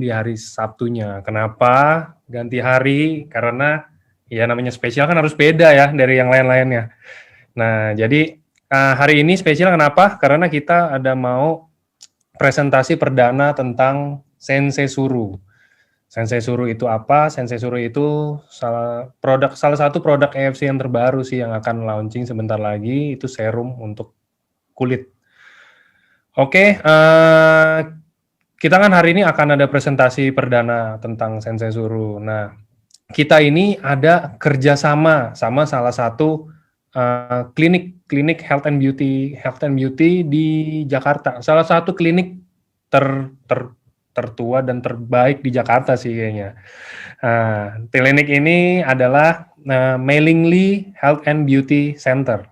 di hari Sabtunya. Kenapa ganti hari? Karena ya namanya spesial kan harus beda ya dari yang lain-lainnya. Nah, jadi hari ini spesial kenapa? Karena kita ada mau presentasi perdana tentang Sensei Suru. Sensei Suru itu apa? Sensei Suru itu salah satu produk EFC yang terbaru sih yang akan launching sebentar lagi, itu serum untuk kulit. Oke, kita kan hari ini akan ada presentasi perdana tentang Sensei Suru. Nah, kita ini ada kerjasama sama salah satu klinik health and beauty di Jakarta. Salah satu klinik tertua dan terbaik di Jakarta sih kayaknya. Klinik ini adalah Mailingly Health and Beauty Center.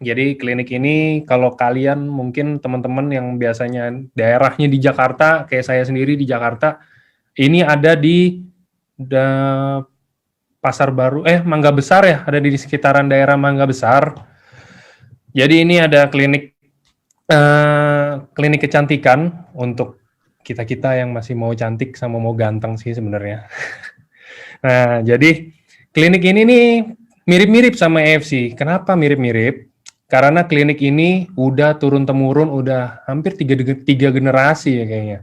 Jadi klinik ini kalau kalian mungkin teman-teman yang biasanya daerahnya di Jakarta, kayak saya sendiri di Jakarta, ini ada di Pasar Baru, Mangga Besar ya, ada di sekitaran daerah Mangga Besar. Jadi ini ada klinik kecantikan untuk kita-kita yang masih mau cantik sama mau ganteng sih sebenarnya. Nah, jadi klinik ini nih mirip-mirip sama EFC. Kenapa mirip-mirip? Karena klinik ini udah turun-temurun, udah hampir tiga generasi ya kayaknya.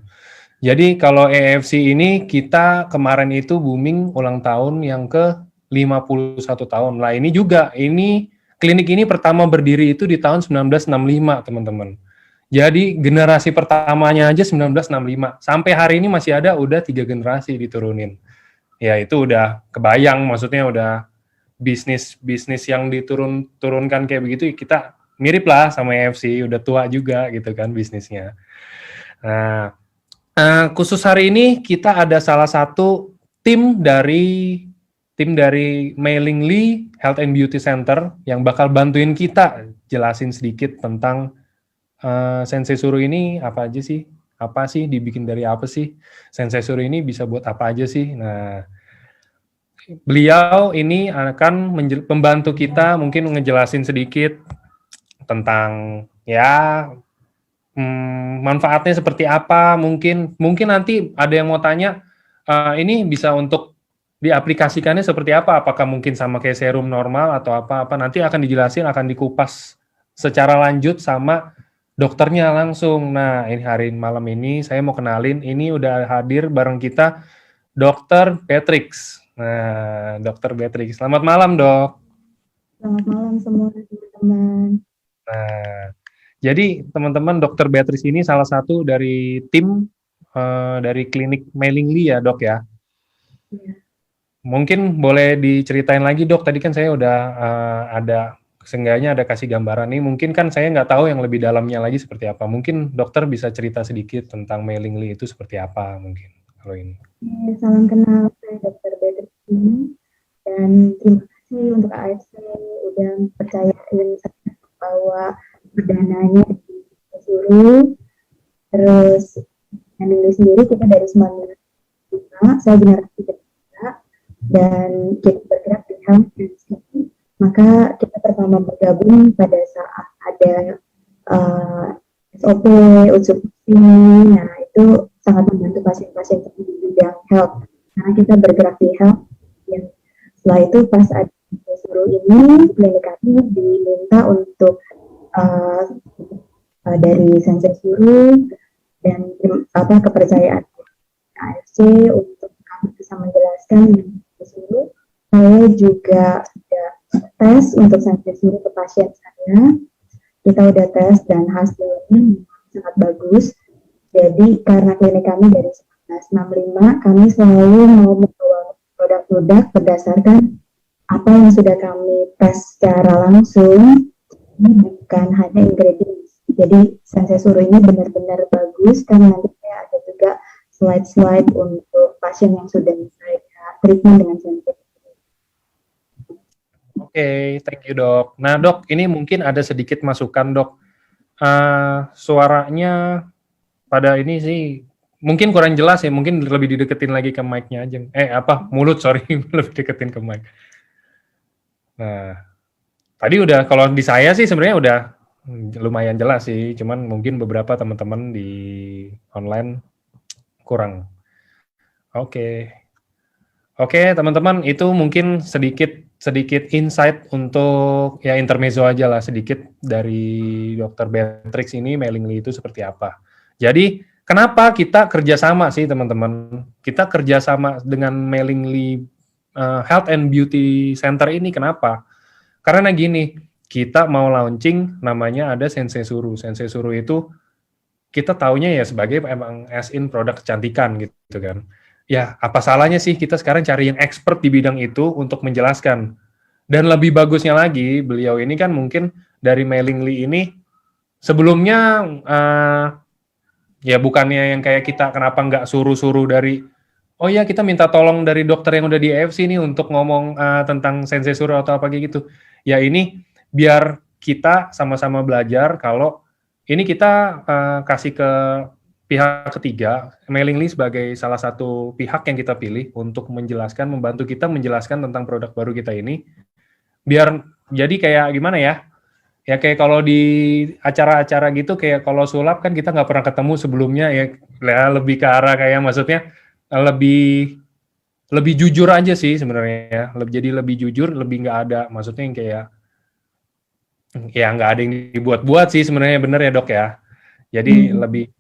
Jadi kalau EFC ini kita kemarin itu booming ulang tahun yang ke 51 tahun. Lah ini juga, klinik ini pertama berdiri itu di tahun 1965 teman-teman. Jadi generasi pertamanya aja 1965. Sampai hari ini masih ada, udah 3 generasi diturunin. Ya itu udah kebayang, maksudnya udah bisnis yang diturunkan kayak begitu, kita mirip lah sama EFC, udah tua juga gitu kan bisnisnya. Nah, khusus hari ini kita ada salah satu tim dari Mailingly Health and Beauty Center yang bakal bantuin kita jelasin sedikit tentang Sensei Suru ini apa aja sih? Apa sih, dibikin dari apa sih? Sensei Suru ini bisa buat apa aja sih? Nah, beliau ini akan membantu kita mungkin ngejelasin sedikit tentang ya manfaatnya seperti apa, mungkin nanti ada yang mau tanya ini bisa untuk diaplikasikannya seperti apa, apakah mungkin sama kayak serum normal atau apa nanti akan dijelasin, akan dikupas secara lanjut sama dokternya langsung. Nah, ini hari malam ini saya mau kenalin, ini udah hadir bareng kita Dr. Beatrix. Nah, Dr. Beatrix. Selamat malam, Dok. Selamat malam semua teman-teman. Nah, jadi teman-teman, Dr. Beatrix ini salah satu dari tim dari klinik Mailingly ya, Dok ya? Ya. Mungkin boleh diceritain lagi, Dok. Tadi kan saya udah seenggaknya ada kasih gambaran nih. Mungkin kan saya nggak tahu yang lebih dalamnya lagi seperti apa. Mungkin dokter bisa cerita sedikit tentang Mailingly itu seperti apa mungkin kalau ini. Salam kenal, saya Dr. Beatrix ini, dan terima kasih untuk AFC udah percayain saya bahwa perdananya disuruh. Terus Mailingly sendiri kita dari 1995, saya generasi ketiga, dan kita bergerak di health and safety. Maka kita pertama bergabung pada saat ada SOP, uji. Nah itu sangat membantu pasien-pasien di bidang health, karena kita bergerak di health. Dan setelah itu pas ada Suru ini, klinik kami diminta untuk dari Sensei Suru dan kepercayaan AFC untuk kami bisa menjelaskan Suru. Saya juga sudah tes untuk Sensei Suru ke pasien saya. Kita udah tes dan hasilnya sangat bagus. Jadi karena klinik kami dari 1965, kami selalu mau membawa produk-produk berdasarkan apa yang sudah kami tes secara langsung. Ini bukan hanya ingredients. Jadi Sensei Suru ini benar-benar bagus, karena nanti ada juga slide-slide untuk pasien yang sudah saya treatment dengan Sensei. Oke, thank you, Dok. Nah, Dok, ini mungkin ada sedikit masukan, Dok. Suaranya pada ini sih mungkin kurang jelas ya, mungkin lebih dideketin lagi ke mic-nya aja. Mulut, sorry, lebih deketin ke mic. Nah, tadi udah, kalau di saya sih sebenarnya udah lumayan jelas sih, cuman mungkin beberapa teman-teman di online kurang. Oke. Oke, teman-teman, itu mungkin sedikit insight untuk ya intermezzo aja lah sedikit dari Dr. Beatrix ini Mailingly itu seperti apa. Jadi, kenapa kita kerjasama sih teman-teman? Kita kerjasama dengan Mailingly Health and Beauty Center ini kenapa? Karena gini, kita mau launching namanya ada Sensei Suru. Sensei Suru itu kita taunya ya sebagai emang as in produk kecantikan gitu kan. Ya, apa salahnya sih kita sekarang cari yang expert di bidang itu untuk menjelaskan. Dan lebih bagusnya lagi, beliau ini kan mungkin dari Mailingly ini sebelumnya ya bukannya yang kayak kita kenapa nggak suruh-suruh dari oh ya kita minta tolong dari dokter yang udah di EFC nih untuk ngomong tentang sensei suruh atau apa gitu. Ya ini biar kita sama-sama belajar kalau ini kita kasih ke pihak ketiga, Mailingly sebagai salah satu pihak yang kita pilih untuk menjelaskan, membantu kita menjelaskan tentang produk baru kita ini, biar jadi kayak gimana ya, ya kayak kalau di acara-acara gitu, kayak kalau sulap kan kita nggak pernah ketemu sebelumnya ya, lebih ke arah kayak maksudnya lebih lebih jujur aja sih sebenarnya, jadi lebih jujur, lebih nggak ada, maksudnya yang kayak ya nggak ada yang dibuat-buat sih sebenarnya bener ya dok ya. Jadi lebih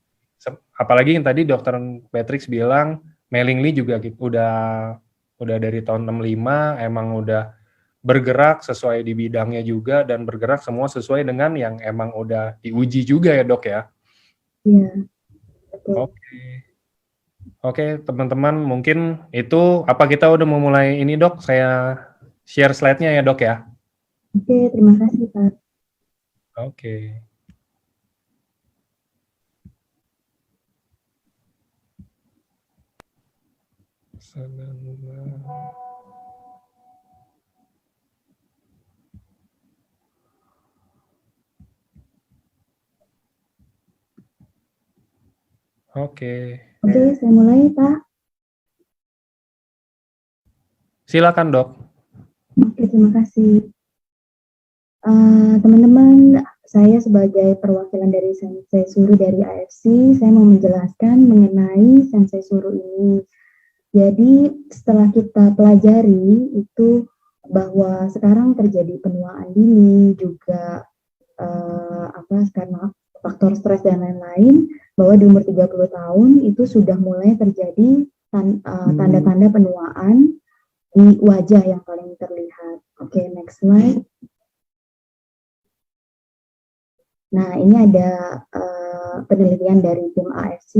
apalagi yang tadi dokter Patrick bilang Mailingly juga udah dari tahun 65 emang udah bergerak sesuai di bidangnya juga dan bergerak semua sesuai dengan yang emang udah diuji juga ya dok ya. Iya, betul. Oke. Oke teman-teman mungkin itu apa kita udah mau mulai ini dok, saya share slide-nya ya dok ya. Oke, terima kasih Pak. Oke. Oke. Oke, saya mulai Pak. Silakan dok. Oke, terima kasih. Teman-teman, saya sebagai perwakilan dari Sensei Suru dari AFC, saya mau menjelaskan mengenai Sensei Suru ini. Jadi setelah kita pelajari itu bahwa sekarang terjadi penuaan dini juga karena faktor stres dan lain-lain, bahwa di umur 30 tahun itu sudah mulai terjadi tanda-tanda penuaan di wajah yang paling terlihat. Oke, next slide. Nah, ini ada penelitian dari tim AFC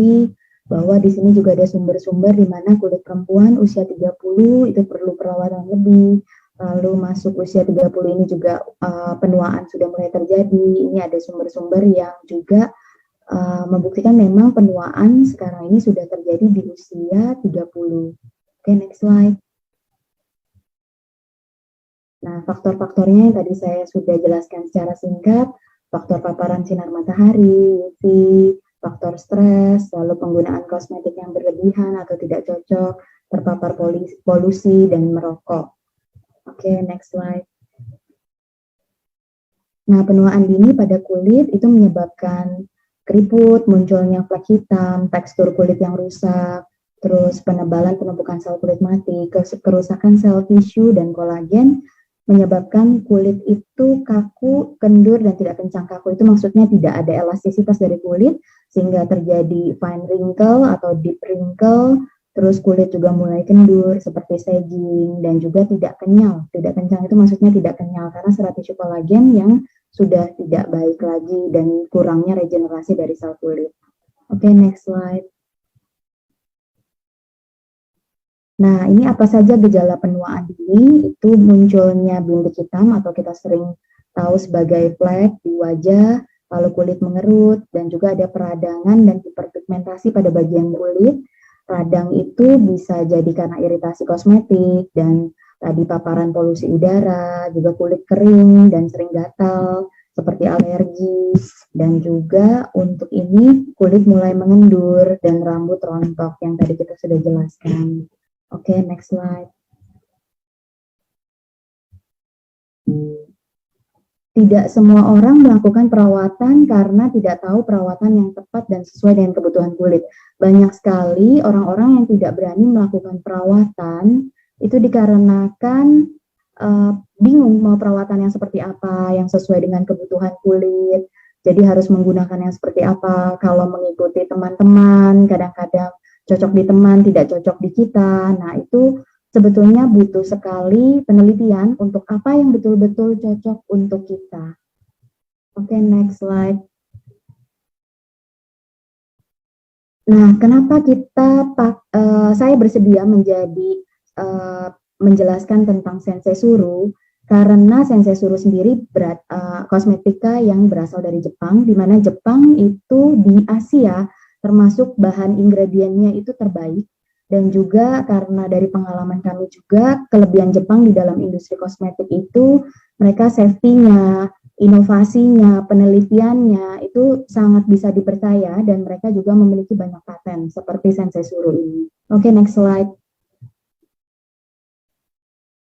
bahwa di sini juga ada sumber-sumber di mana kulit perempuan usia 30 itu perlu perawatan lebih, lalu masuk usia 30 ini juga penuaan sudah mulai terjadi. Ini ada sumber-sumber yang juga membuktikan memang penuaan sekarang ini sudah terjadi di usia 30. Oke, next slide. Nah, faktor-faktornya yang tadi saya sudah jelaskan secara singkat, faktor paparan sinar matahari, UV, faktor stres, lalu penggunaan kosmetik yang berlebihan atau tidak cocok, terpapar polusi, dan merokok. Oke, next slide. Nah, penuaan dini pada kulit itu menyebabkan keriput, munculnya flek hitam, tekstur kulit yang rusak, terus penebalan penumpukan sel kulit mati, kerusakan sel tisu dan kolagen, menyebabkan kulit itu kaku, kendur, dan tidak kencang. Kaku itu maksudnya tidak ada elastisitas dari kulit, sehingga terjadi fine wrinkle atau deep wrinkle, terus kulit juga mulai kendur, seperti sagging, dan juga tidak kenyal. Tidak kencang itu maksudnya tidak kenyal, karena serat tisu kolagen yang sudah tidak baik lagi, dan kurangnya regenerasi dari sel kulit. Oke, next slide. Nah, ini apa saja gejala penuaan dini? Itu munculnya bintik hitam atau kita sering tahu sebagai flek di wajah, lalu kulit mengerut, dan juga ada peradangan dan hiperpigmentasi pada bagian kulit. Radang itu bisa jadi karena iritasi kosmetik, dan tadi paparan polusi udara, juga kulit kering dan sering gatal, seperti alergi, dan juga untuk ini kulit mulai mengendur dan rambut rontok yang tadi kita sudah jelaskan. Oke, next slide. tidak semua orang melakukan perawatan karena tidak tahu perawatan yang tepat dan sesuai dengan kebutuhan kulit. Banyak sekali orang-orang yang tidak berani melakukan perawatan itu dikarenakan bingung mau perawatan yang seperti apa, yang sesuai dengan kebutuhan kulit. Jadi harus menggunakan yang seperti apa. Kalau mengikuti teman-teman, kadang-kadang cocok di teman, tidak cocok di kita. Nah, itu sebetulnya butuh sekali penelitian untuk apa yang betul-betul cocok untuk kita. Oke, next slide. Nah, kenapa saya bersedia menjadi menjelaskan tentang Sensei Suru? Karena Sensei Suru sendiri kosmetika yang berasal dari Jepang, di mana Jepang itu di Asia termasuk bahan ingredientnya itu terbaik. Dan juga karena dari pengalaman kami juga, kelebihan Jepang di dalam industri kosmetik itu, mereka safety-nya, inovasinya, penelitiannya, itu sangat bisa dipercaya, dan mereka juga memiliki banyak paten, seperti Sensei Suru ini. Oke, next slide.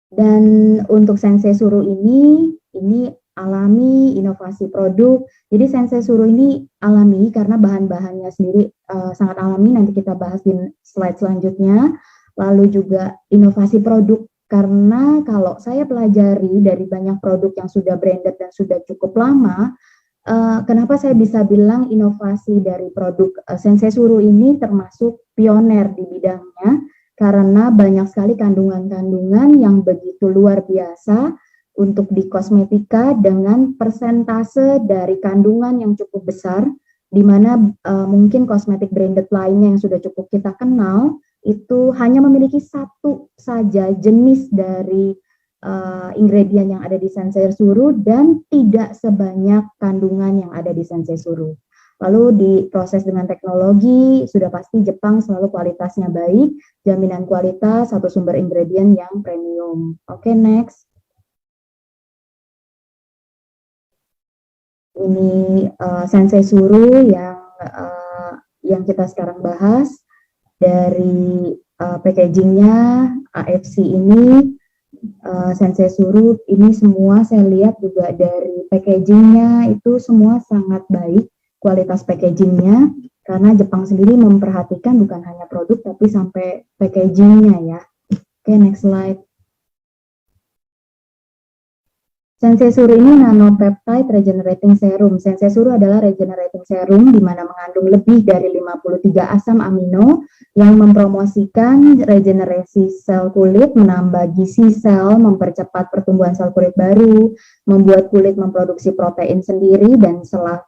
Dan untuk Sensei Suru ini alami, inovasi produk. Jadi Sensei Suru ini alami karena bahan-bahannya sendiri sangat alami, nanti kita bahas di slide selanjutnya. Lalu juga inovasi produk, karena kalau saya pelajari dari banyak produk yang sudah branded dan sudah cukup lama, kenapa saya bisa bilang inovasi dari produk Sensei Suru ini termasuk pioner di bidangnya, karena banyak sekali kandungan-kandungan yang begitu luar biasa untuk di kosmetika dengan persentase dari kandungan yang cukup besar, di mana mungkin kosmetik branded lainnya yang sudah cukup kita kenal, itu hanya memiliki satu saja jenis dari ingredient yang ada di Sensei Suru dan tidak sebanyak kandungan yang ada di Sensei Suru. Lalu diproses dengan teknologi, sudah pasti Jepang selalu kualitasnya baik, jaminan kualitas, satu sumber ingredient yang premium. Oke, next. Ini Sensei Suru yang kita sekarang bahas. Dari packagingnya, AFC ini, Sensei Suru ini semua saya lihat juga dari packagingnya itu semua sangat baik. Kualitas packagingnya, karena Jepang sendiri memperhatikan bukan hanya produk tapi sampai packagingnya ya. Oke, next slide. Sensei Suru ini nanopeptide regenerating serum. Sensei Suru adalah regenerating serum di mana mengandung lebih dari 53 asam amino yang mempromosikan regenerasi sel kulit, menambah gizi sel, mempercepat pertumbuhan sel kulit baru, membuat kulit memproduksi protein sendiri dan serat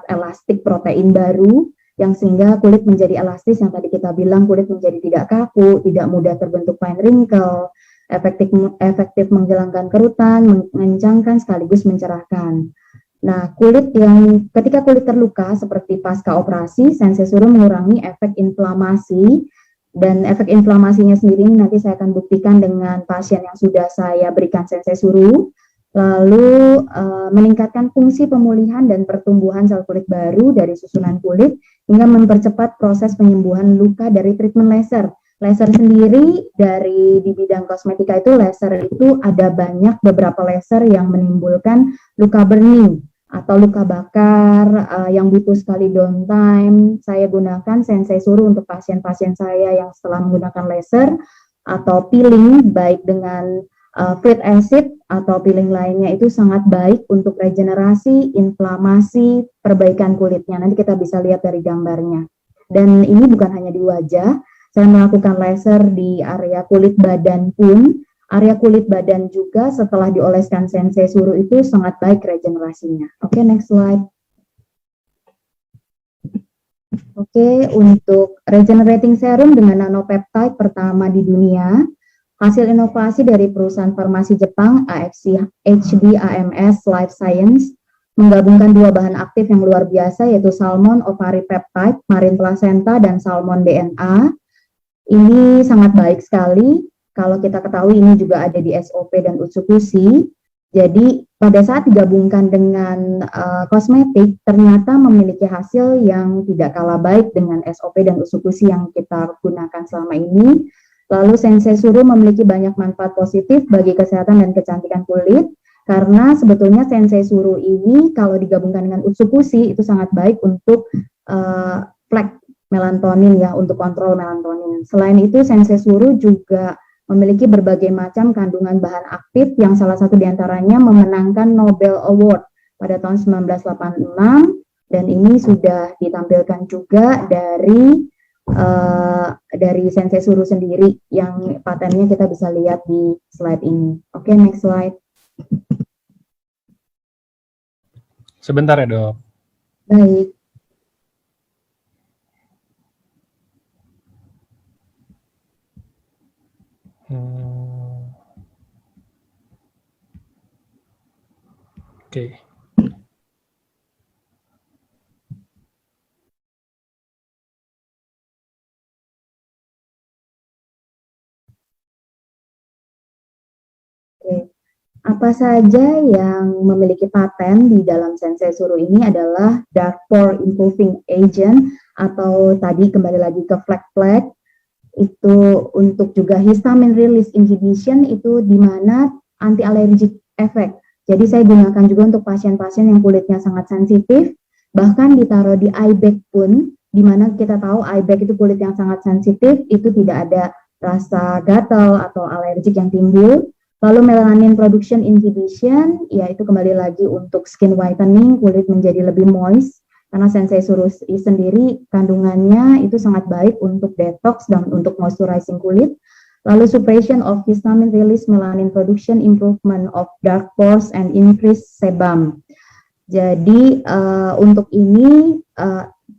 elastik protein baru, yang sehingga kulit menjadi elastis, yang tadi kita bilang kulit menjadi tidak kaku, tidak mudah terbentuk fine wrinkle, efektif menghilangkan kerutan, mengencangkan sekaligus mencerahkan. Nah, ketika kulit terluka seperti pasca operasi, Sensei Suru mengurangi efek inflamasi, dan efek inflamasinya sendiri nanti saya akan buktikan dengan pasien yang sudah saya berikan Sensei Suru. Lalu meningkatkan fungsi pemulihan dan pertumbuhan sel kulit baru dari susunan kulit hingga mempercepat proses penyembuhan luka dari treatment laser. Laser sendiri di bidang kosmetika itu laser itu ada beberapa laser yang menimbulkan luka burning atau luka bakar yang butuh sekali downtime. Saya gunakan Sensei Suru untuk pasien-pasien saya yang setelah menggunakan laser atau peeling baik dengan fluid acid atau peeling lainnya itu sangat baik untuk regenerasi, inflamasi, perbaikan kulitnya. Nanti kita bisa lihat dari gambarnya. Dan ini bukan hanya di wajah, saya melakukan laser di area kulit badan pun. Area kulit badan juga setelah dioleskan Sensei Suru itu sangat baik regenerasinya. Oke, next slide. Oke, untuk regenerating serum dengan nanopeptide pertama di dunia, hasil inovasi dari perusahaan farmasi Jepang, AFC HD AMS Life Science, menggabungkan dua bahan aktif yang luar biasa, yaitu salmon ovary peptide, marine placenta, dan salmon DNA. Ini sangat baik sekali. Kalau kita ketahui ini juga ada di SOP dan Utsukushi. Jadi pada saat digabungkan dengan kosmetik, ternyata memiliki hasil yang tidak kalah baik dengan SOP dan Utsukushi yang kita gunakan selama ini. Lalu Sensei Suru memiliki banyak manfaat positif bagi kesehatan dan kecantikan kulit. Karena sebetulnya sensei suru ini kalau digabungkan dengan utsukushi itu sangat baik untuk flek melatonin ya, untuk kontrol melatonin. Selain itu sensei suru juga memiliki berbagai macam kandungan bahan aktif yang salah satu diantaranya memenangkan Nobel Award pada tahun 1986 dan ini sudah ditampilkan juga dari sensei suru sendiri yang patennya kita bisa lihat di slide ini. Oke, next slide. Sebentar ya, Dok. Baik. Oke. Oke. Apa saja yang memiliki paten di dalam sensei suru ini adalah dark pore improving agent atau tadi kembali lagi ke flek-flek itu untuk juga histamine release inhibition itu di mana anti allergic effect. Jadi saya gunakan juga untuk pasien-pasien yang kulitnya sangat sensitif, bahkan ditaruh di eye bag pun, di mana kita tahu eye bag itu kulit yang sangat sensitif, itu tidak ada rasa gatal atau alergik yang timbul. Lalu melanin production inhibition, yaitu kembali lagi untuk skin whitening, kulit menjadi lebih moist, karena sensei suru sendiri kandungannya itu sangat baik untuk detox dan untuk moisturizing kulit. Lalu suppression of histamine release, melanin production, improvement of dark pores, and increase sebum. Jadi untuk ini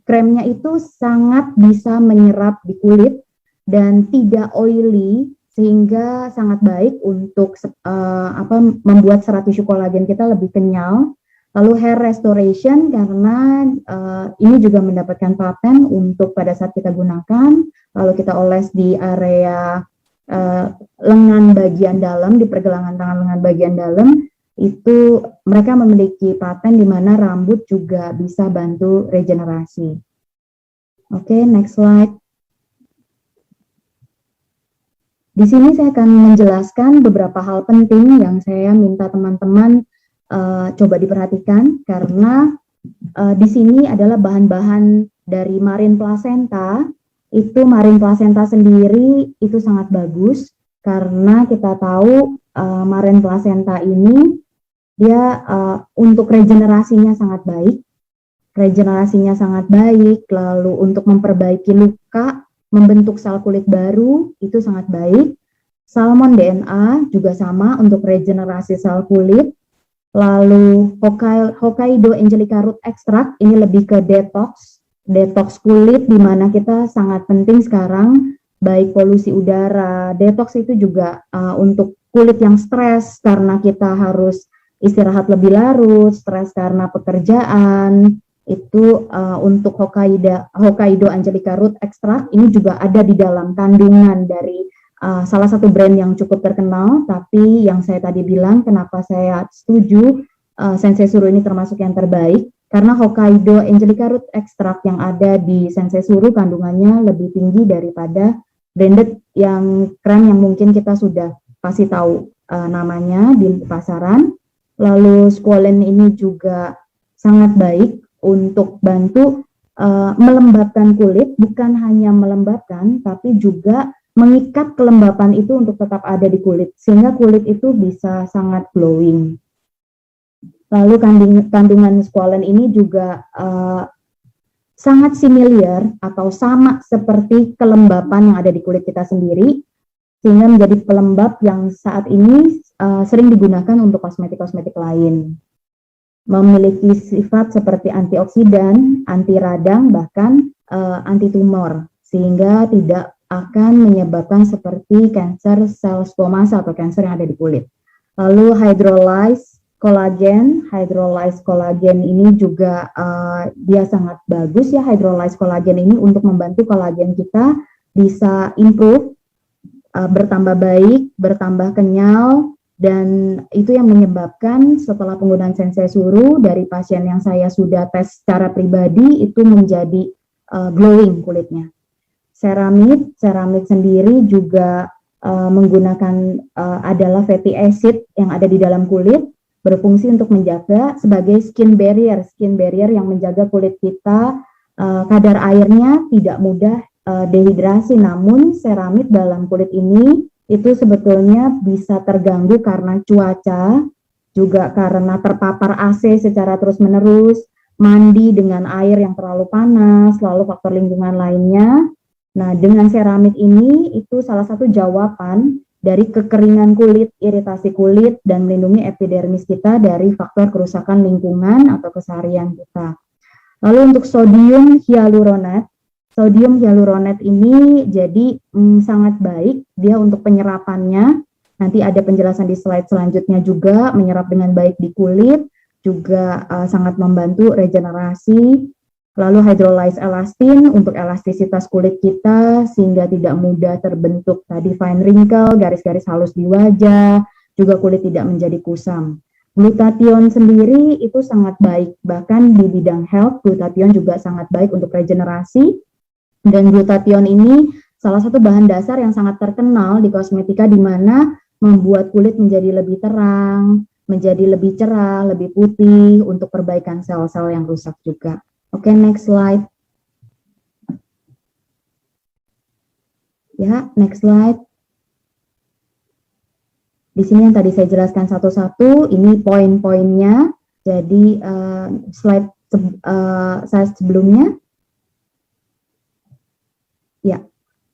kremnya itu sangat bisa menyerap di kulit dan tidak oily, sehingga sangat baik untuk membuat serat tisu kolagen kita lebih kenyal. Lalu hair restoration karena ini juga mendapatkan paten untuk pada saat kita gunakan, lalu kita oles di area lengan bagian dalam, di pergelangan tangan lengan bagian dalam, itu mereka memiliki paten di mana rambut juga bisa bantu regenerasi. Oke, next slide. Di sini saya akan menjelaskan beberapa hal penting yang saya minta teman-teman coba diperhatikan karena di sini adalah bahan-bahan dari marine placenta. Itu marine placenta sendiri itu sangat bagus karena kita tahu marine placenta ini dia untuk regenerasinya sangat baik. Lalu untuk memperbaiki luka, membentuk sel kulit baru itu sangat baik. Salmon DNA juga sama untuk regenerasi sel kulit. Lalu Hokkaido Angelica Root Extract ini lebih ke detox kulit, di mana kita sangat penting sekarang baik polusi udara. Detox itu juga untuk kulit yang stres karena kita harus istirahat lebih larut, stres karena pekerjaan. Itu untuk Hokkaido Angelica Root Extract ini juga ada di dalam kandungan dari salah satu brand yang cukup terkenal, tapi yang saya tadi bilang kenapa saya setuju sensei suru ini termasuk yang terbaik, karena Hokkaido Angelica Root Extract yang ada di sensei suru kandungannya lebih tinggi daripada branded yang krem yang mungkin kita sudah pasti tahu namanya di pasaran. Lalu squalene ini juga sangat baik untuk bantu melembabkan kulit, bukan hanya melembabkan, tapi juga mengikat kelembapan itu untuk tetap ada di kulit, sehingga kulit itu bisa sangat glowing. Lalu kandungan squalene ini juga sangat similar atau sama seperti kelembapan yang ada di kulit kita sendiri, sehingga menjadi pelembab yang saat ini sering digunakan untuk kosmetik-kosmetik lain. Memiliki sifat seperti antioksidan, anti radang, bahkan anti tumor, sehingga tidak akan menyebabkan seperti kanker sel squamous atau kanker yang ada di kulit. Lalu hydrolyzed collagen ini juga dia sangat bagus ya. Hydrolyzed collagen ini untuk membantu kolagen kita bisa improve, bertambah baik, bertambah kenyal. Dan itu yang menyebabkan setelah penggunaan sensei suru dari pasien yang saya sudah tes secara pribadi itu menjadi glowing kulitnya. Ceramide sendiri juga menggunakan adalah fatty acid yang ada di dalam kulit, berfungsi untuk menjaga sebagai skin barrier yang menjaga kulit kita kadar airnya tidak mudah dehidrasi. Namun seramid dalam kulit ini itu sebetulnya bisa terganggu karena cuaca, juga karena terpapar AC secara terus-menerus, mandi dengan air yang terlalu panas, lalu faktor lingkungan lainnya. Nah, dengan seramid ini itu salah satu jawaban dari kekeringan kulit, iritasi kulit, dan melindungi epidermis kita dari faktor kerusakan lingkungan atau keseharian kita. Lalu untuk sodium hyaluronat ini jadi sangat baik dia untuk penyerapannya. Nanti ada penjelasan di slide selanjutnya juga, menyerap dengan baik di kulit, juga sangat membantu regenerasi. Lalu hydrolyzed elastin untuk elastisitas kulit kita sehingga tidak mudah terbentuk tadi fine wrinkle, garis-garis halus di wajah, juga kulit tidak menjadi kusam. Glutathione sendiri itu sangat baik, bahkan di bidang health glutathione juga sangat baik untuk regenerasi. Dan glutathione ini salah satu bahan dasar yang sangat terkenal di kosmetika, di mana membuat kulit menjadi lebih terang, menjadi lebih cerah, lebih putih untuk perbaikan sel-sel yang rusak juga. Oke, next slide. Ya, next slide. Di sini yang tadi saya jelaskan satu-satu, ini poin-poinnya. Jadi slide saya sebelumnya. Ya,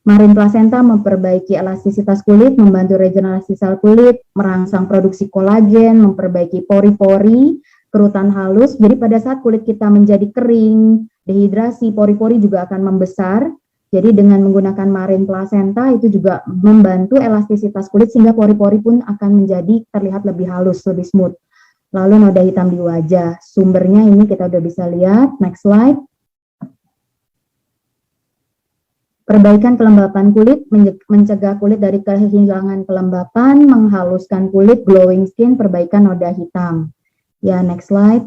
Marine placenta memperbaiki elastisitas kulit, membantu regenerasi sel kulit, merangsang produksi kolagen, memperbaiki pori-pori, kerutan halus. Jadi pada saat kulit kita menjadi kering, dehidrasi, pori-pori juga akan membesar. Jadi dengan menggunakan marine placenta itu juga membantu elastisitas kulit sehingga pori-pori pun akan menjadi terlihat lebih halus, lebih smooth. Lalu noda hitam di wajah, sumbernya ini kita udah bisa lihat. Next slide. Perbaikan kelembapan kulit, mencegah kulit dari kehilangan kelembapan, menghaluskan kulit, glowing skin, perbaikan noda hitam. Ya, next slide.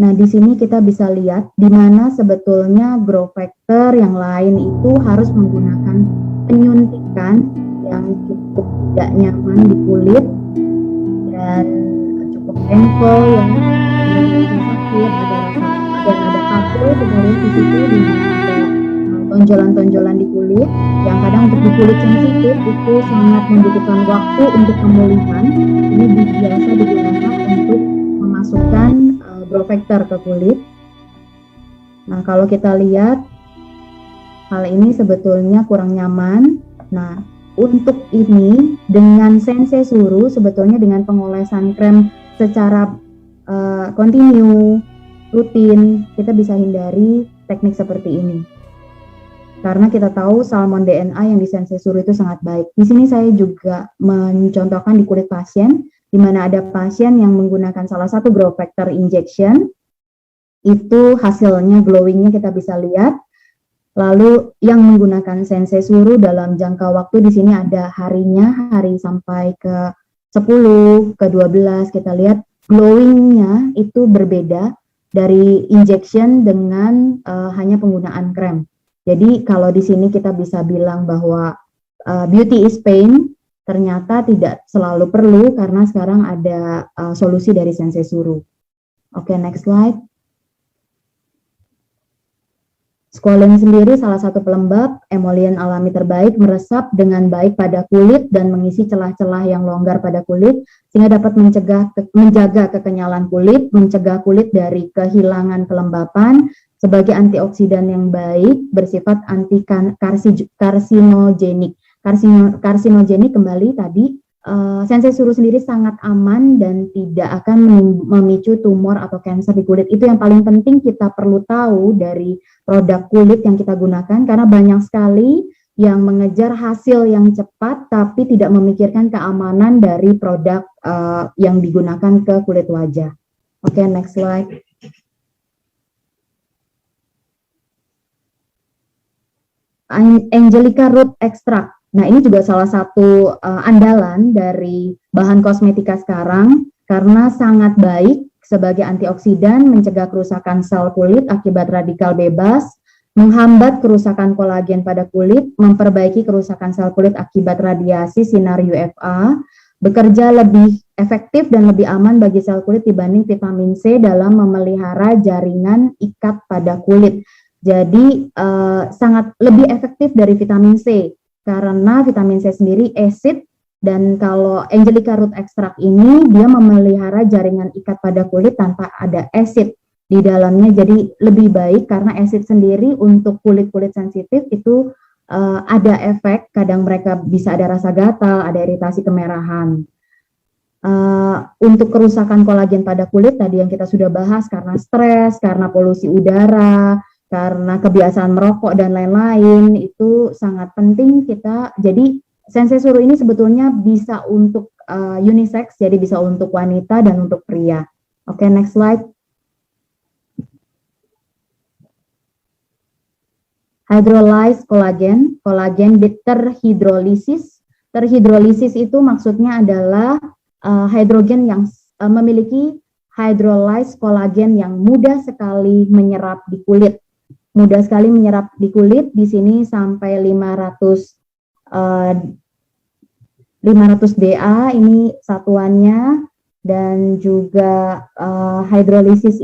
Nah, di sini kita bisa lihat di mana sebetulnya growth factor yang lain itu harus menggunakan penyuntikan yang cukup tidak nyaman di kulit dan cukup painful, yang sakit, ada kapsul sebenarnya di situ, di mana ada tonjolan-tonjolan di kulit yang kadang untuk di kulit sensitif itu sangat membutuhkan waktu untuk pemulihan. Ini biasa digunakan untuk memasukkan growth factor ke kulit. Nah, kalau kita lihat hal ini sebetulnya kurang nyaman. Nah, untuk ini dengan sensei suru sebetulnya dengan pengolesan krem secara kontinu, rutin, kita bisa hindari teknik seperti ini. Karena kita tahu salmon DNA yang di sensei suru itu sangat baik. Di sini saya juga mencontohkan di kulit pasien, di mana ada pasien yang menggunakan salah satu growth factor injection, itu hasilnya glowingnya kita bisa lihat. Lalu yang menggunakan sensei suru dalam jangka waktu di sini ada harinya, hari sampai ke 10, ke 12, kita lihat glowingnya itu berbeda dari injection dengan hanya penggunaan krem. Jadi kalau di sini kita bisa bilang bahwa beauty is pain, ternyata tidak selalu perlu karena sekarang ada solusi dari sensei suru. Oke, next slide. Squalene sendiri salah satu pelembab emollient alami terbaik, meresap dengan baik pada kulit dan mengisi celah-celah yang longgar pada kulit sehingga dapat menjaga kekenyalan kulit, mencegah kulit dari kehilangan kelembapan, sebagai antioksidan yang baik, bersifat anti karsinogenik. Karsinogenik kembali tadi, sensei suru sendiri sangat aman dan tidak akan memicu tumor atau kanker di kulit. Itu yang paling penting kita perlu tahu dari produk kulit yang kita gunakan, karena banyak sekali yang mengejar hasil yang cepat tapi tidak memikirkan keamanan dari produk yang digunakan ke kulit wajah. Oke, next slide. Angelica Root Extract. Nah, ini juga salah satu andalan dari bahan kosmetika sekarang karena sangat baik sebagai antioksidan, mencegah kerusakan sel kulit akibat radikal bebas, menghambat kerusakan kolagen pada kulit, memperbaiki kerusakan sel kulit akibat radiasi sinar UVA, bekerja lebih efektif dan lebih aman bagi sel kulit dibanding vitamin C dalam memelihara jaringan ikat pada kulit. Jadi sangat lebih efektif dari vitamin C karena vitamin C sendiri acid, dan kalau Angelica root extract ini dia memelihara jaringan ikat pada kulit tanpa ada acid di dalamnya. Jadi lebih baik karena acid sendiri untuk kulit-kulit sensitif itu ada efek, kadang mereka bisa ada rasa gatal, ada iritasi kemerahan. Untuk kerusakan kolagen pada kulit tadi yang kita sudah bahas karena stres, karena polusi udara, karena kebiasaan merokok dan lain-lain, itu sangat penting kita. Jadi Sensei Suru ini sebetulnya bisa untuk unisex, jadi bisa untuk wanita dan untuk pria. Oke, next slide. Hydrolyze kolagen, kolagen terhidrolisis. Terhidrolisis itu maksudnya adalah hidrogen yang memiliki hydrolyze kolagen yang mudah sekali menyerap di kulit. Mudah sekali menyerap di kulit, di sini sampai 500 DA ini satuannya, dan juga hidrolisis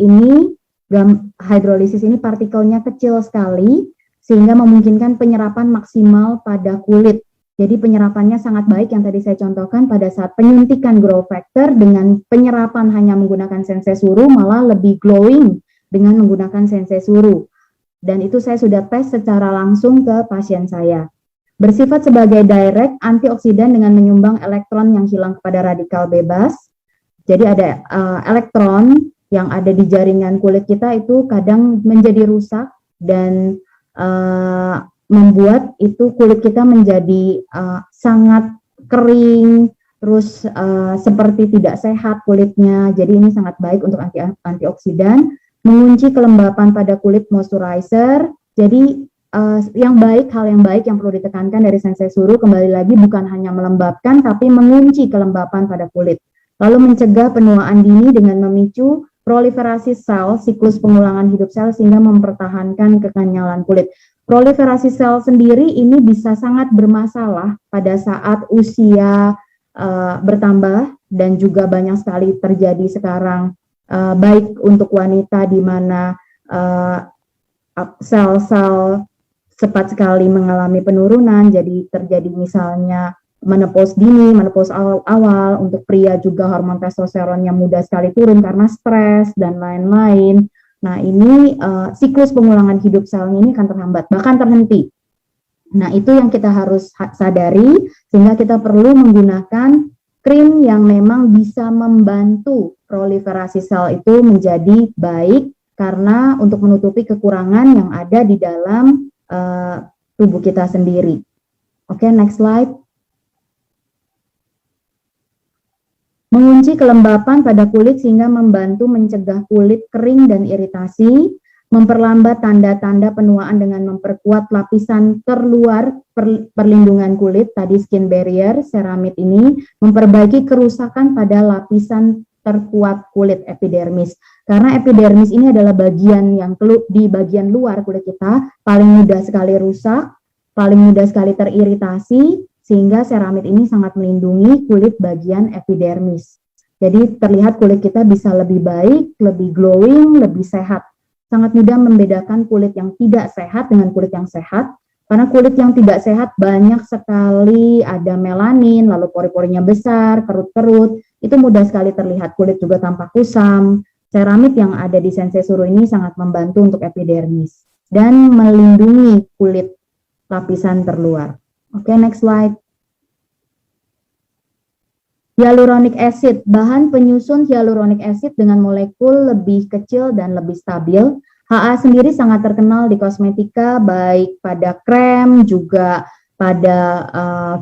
ini partikelnya kecil sekali sehingga memungkinkan penyerapan maksimal pada kulit. Jadi penyerapannya sangat baik yang tadi saya contohkan pada saat penyuntikan growth factor dengan penyerapan hanya menggunakan Sensei Suru malah lebih glowing dengan menggunakan Sensei Suru. Dan itu saya sudah tes secara langsung ke pasien saya. Bersifat sebagai direct antioksidan dengan menyumbang elektron yang hilang kepada radikal bebas. Jadi ada elektron yang ada di jaringan kulit kita itu kadang menjadi rusak dan membuat itu kulit kita menjadi sangat kering, terus seperti tidak sehat kulitnya. Jadi ini sangat baik untuk antioksidan, mengunci kelembapan pada kulit moisturizer. Jadi hal yang baik yang perlu ditekankan dari Sensei Suru kembali lagi bukan hanya melembabkan tapi mengunci kelembapan pada kulit. Lalu mencegah penuaan dini dengan memicu proliferasi sel, siklus pengulangan hidup sel sehingga mempertahankan kekenyalan kulit. Proliferasi sel sendiri ini bisa sangat bermasalah pada saat usia bertambah dan juga banyak sekali terjadi sekarang, baik untuk wanita di mana sel-sel cepat sekali mengalami penurunan, jadi terjadi misalnya menopause dini, menopause awal, untuk pria juga hormon testosteron yang mudah sekali turun karena stres dan lain-lain. Nah ini siklus pengulangan hidup selnya ini akan terhambat, bahkan terhenti. Nah itu yang kita harus sadari, sehingga kita perlu menggunakan krim yang memang bisa membantu proliferasi sel itu menjadi baik, karena untuk menutupi kekurangan yang ada di dalam tubuh kita sendiri. Oke, next slide. Mengunci kelembapan pada kulit sehingga membantu mencegah kulit kering dan iritasi, memperlambat tanda-tanda penuaan dengan memperkuat lapisan terluar perlindungan kulit, tadi skin barrier, ceramide ini, memperbaiki kerusakan pada lapisan terkuat kulit epidermis. Karena epidermis ini adalah bagian yang di bagian luar kulit kita, paling mudah sekali rusak, paling mudah sekali teriritasi, sehingga ceramide ini sangat melindungi kulit bagian epidermis. Jadi terlihat kulit kita bisa lebih baik, lebih glowing, lebih sehat. Sangat mudah membedakan kulit yang tidak sehat dengan kulit yang sehat, karena kulit yang tidak sehat banyak sekali ada melanin, lalu pori-porinya besar, kerut-kerut, itu mudah sekali terlihat. Kulit juga tampak kusam. Ceramide yang ada di Sensei Suru ini sangat membantu untuk epidermis dan melindungi kulit lapisan terluar. Oke, next slide. Hyaluronic acid, bahan penyusun hyaluronic acid dengan molekul lebih kecil dan lebih stabil. HA sendiri sangat terkenal di kosmetika, baik pada krem, juga pada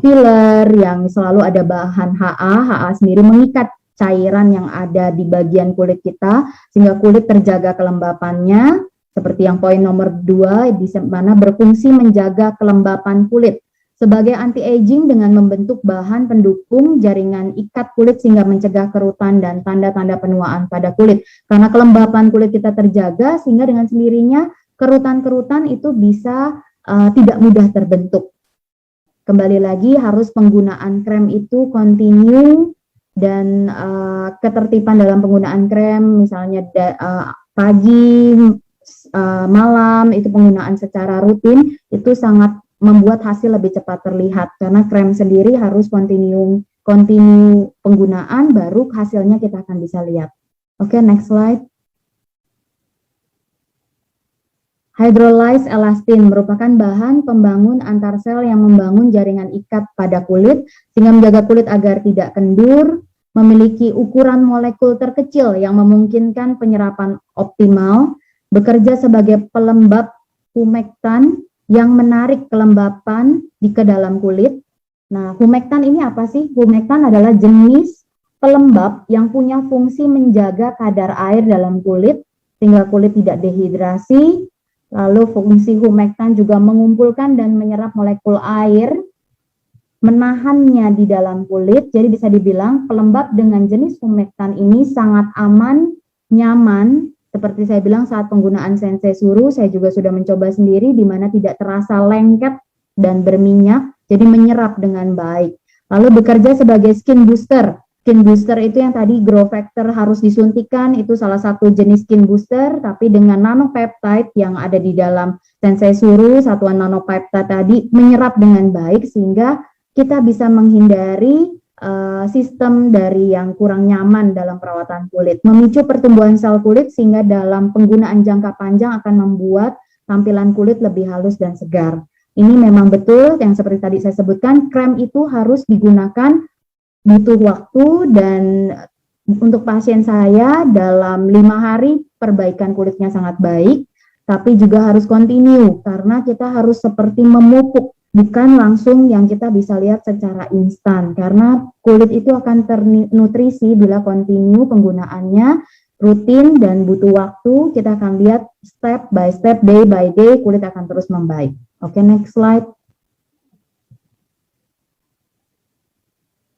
filler yang selalu ada bahan HA. HA sendiri mengikat cairan yang ada di bagian kulit kita, sehingga kulit terjaga kelembapannya, seperti yang poin nomor 2, di mana berfungsi menjaga kelembapan kulit. Sebagai anti-aging dengan membentuk bahan pendukung jaringan ikat kulit sehingga mencegah kerutan dan tanda-tanda penuaan pada kulit. Karena kelembapan kulit kita terjaga, sehingga dengan sendirinya kerutan-kerutan itu bisa tidak mudah terbentuk. Kembali lagi, harus penggunaan krem itu continue dan ketertiban dalam penggunaan krem, misalnya pagi, malam, itu penggunaan secara rutin, itu sangat membuat hasil lebih cepat terlihat, karena krem sendiri harus kontinu penggunaan, baru hasilnya kita akan bisa lihat. Oke, next slide. Hydrolyzed elastin merupakan bahan pembangun antar sel yang membangun jaringan ikat pada kulit, sehingga menjaga kulit agar tidak kendur, memiliki ukuran molekul terkecil yang memungkinkan penyerapan optimal, bekerja sebagai pelembab humektan yang menarik kelembapan ke dalam kulit. Nah, humektan ini apa sih? Humektan adalah jenis pelembab yang punya fungsi menjaga kadar air dalam kulit, sehingga kulit tidak dehidrasi. Lalu fungsi humektan juga mengumpulkan dan menyerap molekul air, menahannya di dalam kulit. Jadi bisa dibilang pelembab dengan jenis humektan ini sangat aman, nyaman. Seperti saya bilang saat penggunaan Sensei Suru, saya juga sudah mencoba sendiri, di mana tidak terasa lengket dan berminyak, jadi menyerap dengan baik. Lalu bekerja sebagai skin booster. Skin booster itu yang tadi growth factor harus disuntikan, itu salah satu jenis skin booster, tapi dengan nanopeptide yang ada di dalam Sensei Suru, satuan nanopeptide tadi menyerap dengan baik, sehingga kita bisa menghindari sistem dari yang kurang nyaman dalam perawatan kulit. Memicu pertumbuhan sel kulit, sehingga dalam penggunaan jangka panjang akan membuat tampilan kulit lebih halus dan segar. Ini memang betul, yang seperti tadi saya sebutkan, krem itu harus digunakan butuh waktu, dan untuk pasien saya dalam 5 hari perbaikan kulitnya sangat baik, tapi juga harus kontinu karena kita harus seperti memupuk, bukan langsung yang kita bisa lihat secara instan, karena kulit itu akan ternutrisi bila kontinu penggunaannya rutin dan butuh waktu. Kita akan lihat step by step, day by day, kulit akan terus membaik. Oke, next slide.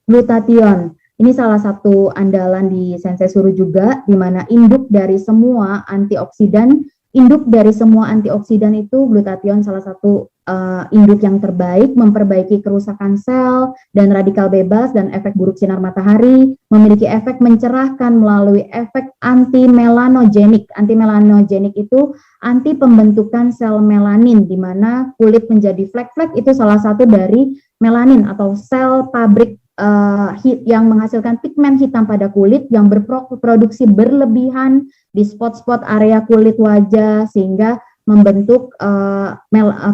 Glutathione, ini salah satu andalan di Sensei Suru juga, di mana induk dari semua antioksidan itu glutathione salah satu induk yang terbaik, memperbaiki kerusakan sel dan radikal bebas dan efek buruk sinar matahari, memiliki efek mencerahkan melalui efek anti-melanogenik. Anti-melanogenik itu anti pembentukan sel melanin, di mana kulit menjadi flek-flek, itu salah satu dari melanin atau sel pabrik yang menghasilkan pigmen hitam pada kulit yang berproduksi berlebihan di spot-spot area kulit wajah, sehingga membentuk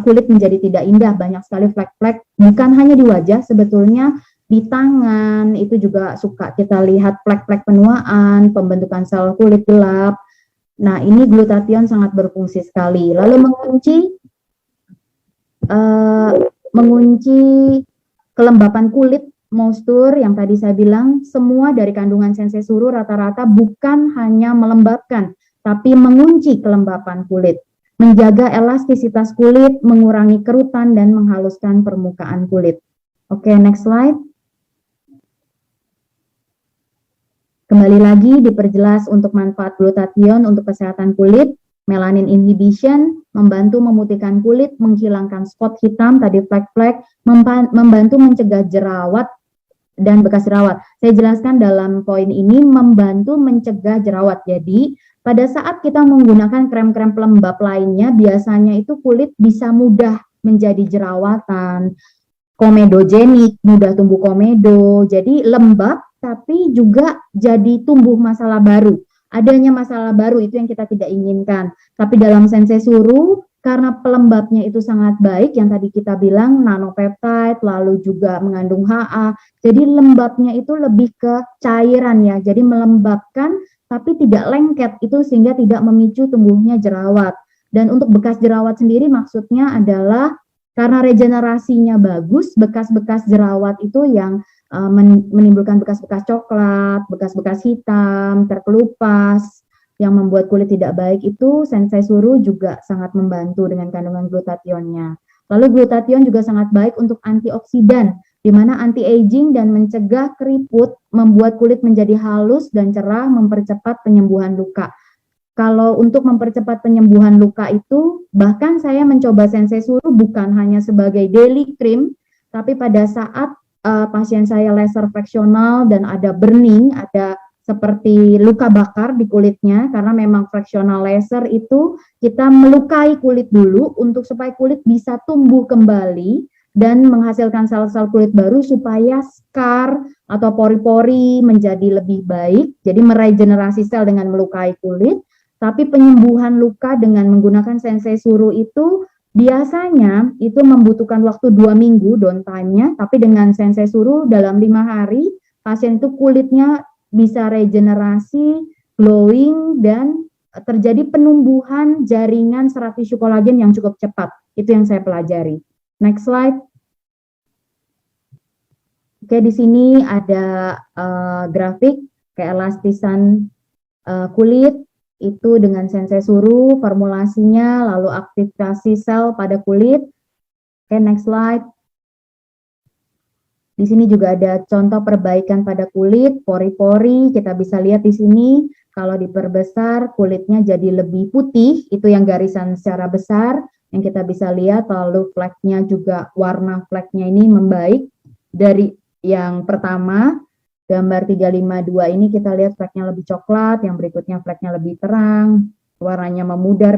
kulit menjadi tidak indah. Banyak sekali flek-flek, bukan hanya di wajah, sebetulnya di tangan itu juga suka kita lihat flek-flek penuaan, pembentukan sel kulit gelap. Nah, ini glutathione sangat berfungsi sekali. Lalu mengunci kelembapan kulit, moisture yang tadi saya bilang, semua dari kandungan Sensei Suru rata-rata bukan hanya melembabkan, tapi mengunci kelembapan kulit, menjaga elastisitas kulit, mengurangi kerutan, dan menghaluskan permukaan kulit. Oke, next slide. Kembali lagi diperjelas untuk manfaat glutathione untuk kesehatan kulit. Melanin inhibition, membantu memutihkan kulit, menghilangkan spot hitam, tadi flek-flek, membantu mencegah jerawat dan bekas jerawat. Saya jelaskan dalam poin ini, membantu mencegah jerawat. Jadi, pada saat kita menggunakan krem-krem pelembab lainnya, biasanya itu kulit bisa mudah menjadi jerawatan, komedogenik, mudah tumbuh komedo, jadi lembab, tapi juga jadi tumbuh masalah baru. Adanya masalah baru itu yang kita tidak inginkan. Tapi dalam Sensei Suru, karena pelembabnya itu sangat baik, yang tadi kita bilang nanopeptide, lalu juga mengandung HA, jadi lembabnya itu lebih ke cairan ya, jadi melembabkan tapi tidak lengket, itu sehingga tidak memicu tumbuhnya jerawat. Dan untuk bekas jerawat sendiri maksudnya adalah karena regenerasinya bagus, bekas-bekas jerawat itu yang menimbulkan bekas-bekas coklat, bekas-bekas hitam, terkelupas, yang membuat kulit tidak baik, itu Sensei Suru juga sangat membantu dengan kandungan glutathione-nya. Lalu glutathione juga sangat baik untuk antioksidan, di mana anti-aging dan mencegah keriput, membuat kulit menjadi halus dan cerah, mempercepat penyembuhan luka. Kalau untuk mempercepat penyembuhan luka itu, bahkan saya mencoba Sensei Suru bukan hanya sebagai daily cream, tapi pada saat pasien saya laser fraksional dan ada burning, ada seperti luka bakar di kulitnya, karena memang fraksional laser itu kita melukai kulit dulu untuk supaya kulit bisa tumbuh kembali dan menghasilkan sel-sel kulit baru supaya scar atau pori-pori menjadi lebih baik, jadi meregenerasi sel dengan melukai kulit. Tapi penyembuhan luka dengan menggunakan sensei suru itu biasanya itu membutuhkan waktu 2 minggu downtime-nya, tapi dengan sensei suru dalam 5 hari pasien itu kulitnya bisa regenerasi, glowing, dan terjadi penumbuhan jaringan serat tisu kolagen yang cukup cepat. Itu yang saya pelajari. Next slide. Oke, di sini ada grafik keelastisan kulit itu dengan sensei suru, formulasinya, lalu aktivasi sel pada kulit. Oke, next slide. Di sini juga ada contoh perbaikan pada kulit, pori-pori, kita bisa lihat di sini, kalau diperbesar kulitnya jadi lebih putih, itu yang garisan secara besar, yang kita bisa lihat, lalu fleknya juga, warna fleknya ini membaik, dari yang pertama, gambar 352 ini kita lihat fleknya lebih coklat, yang berikutnya fleknya lebih terang, warnanya memudar,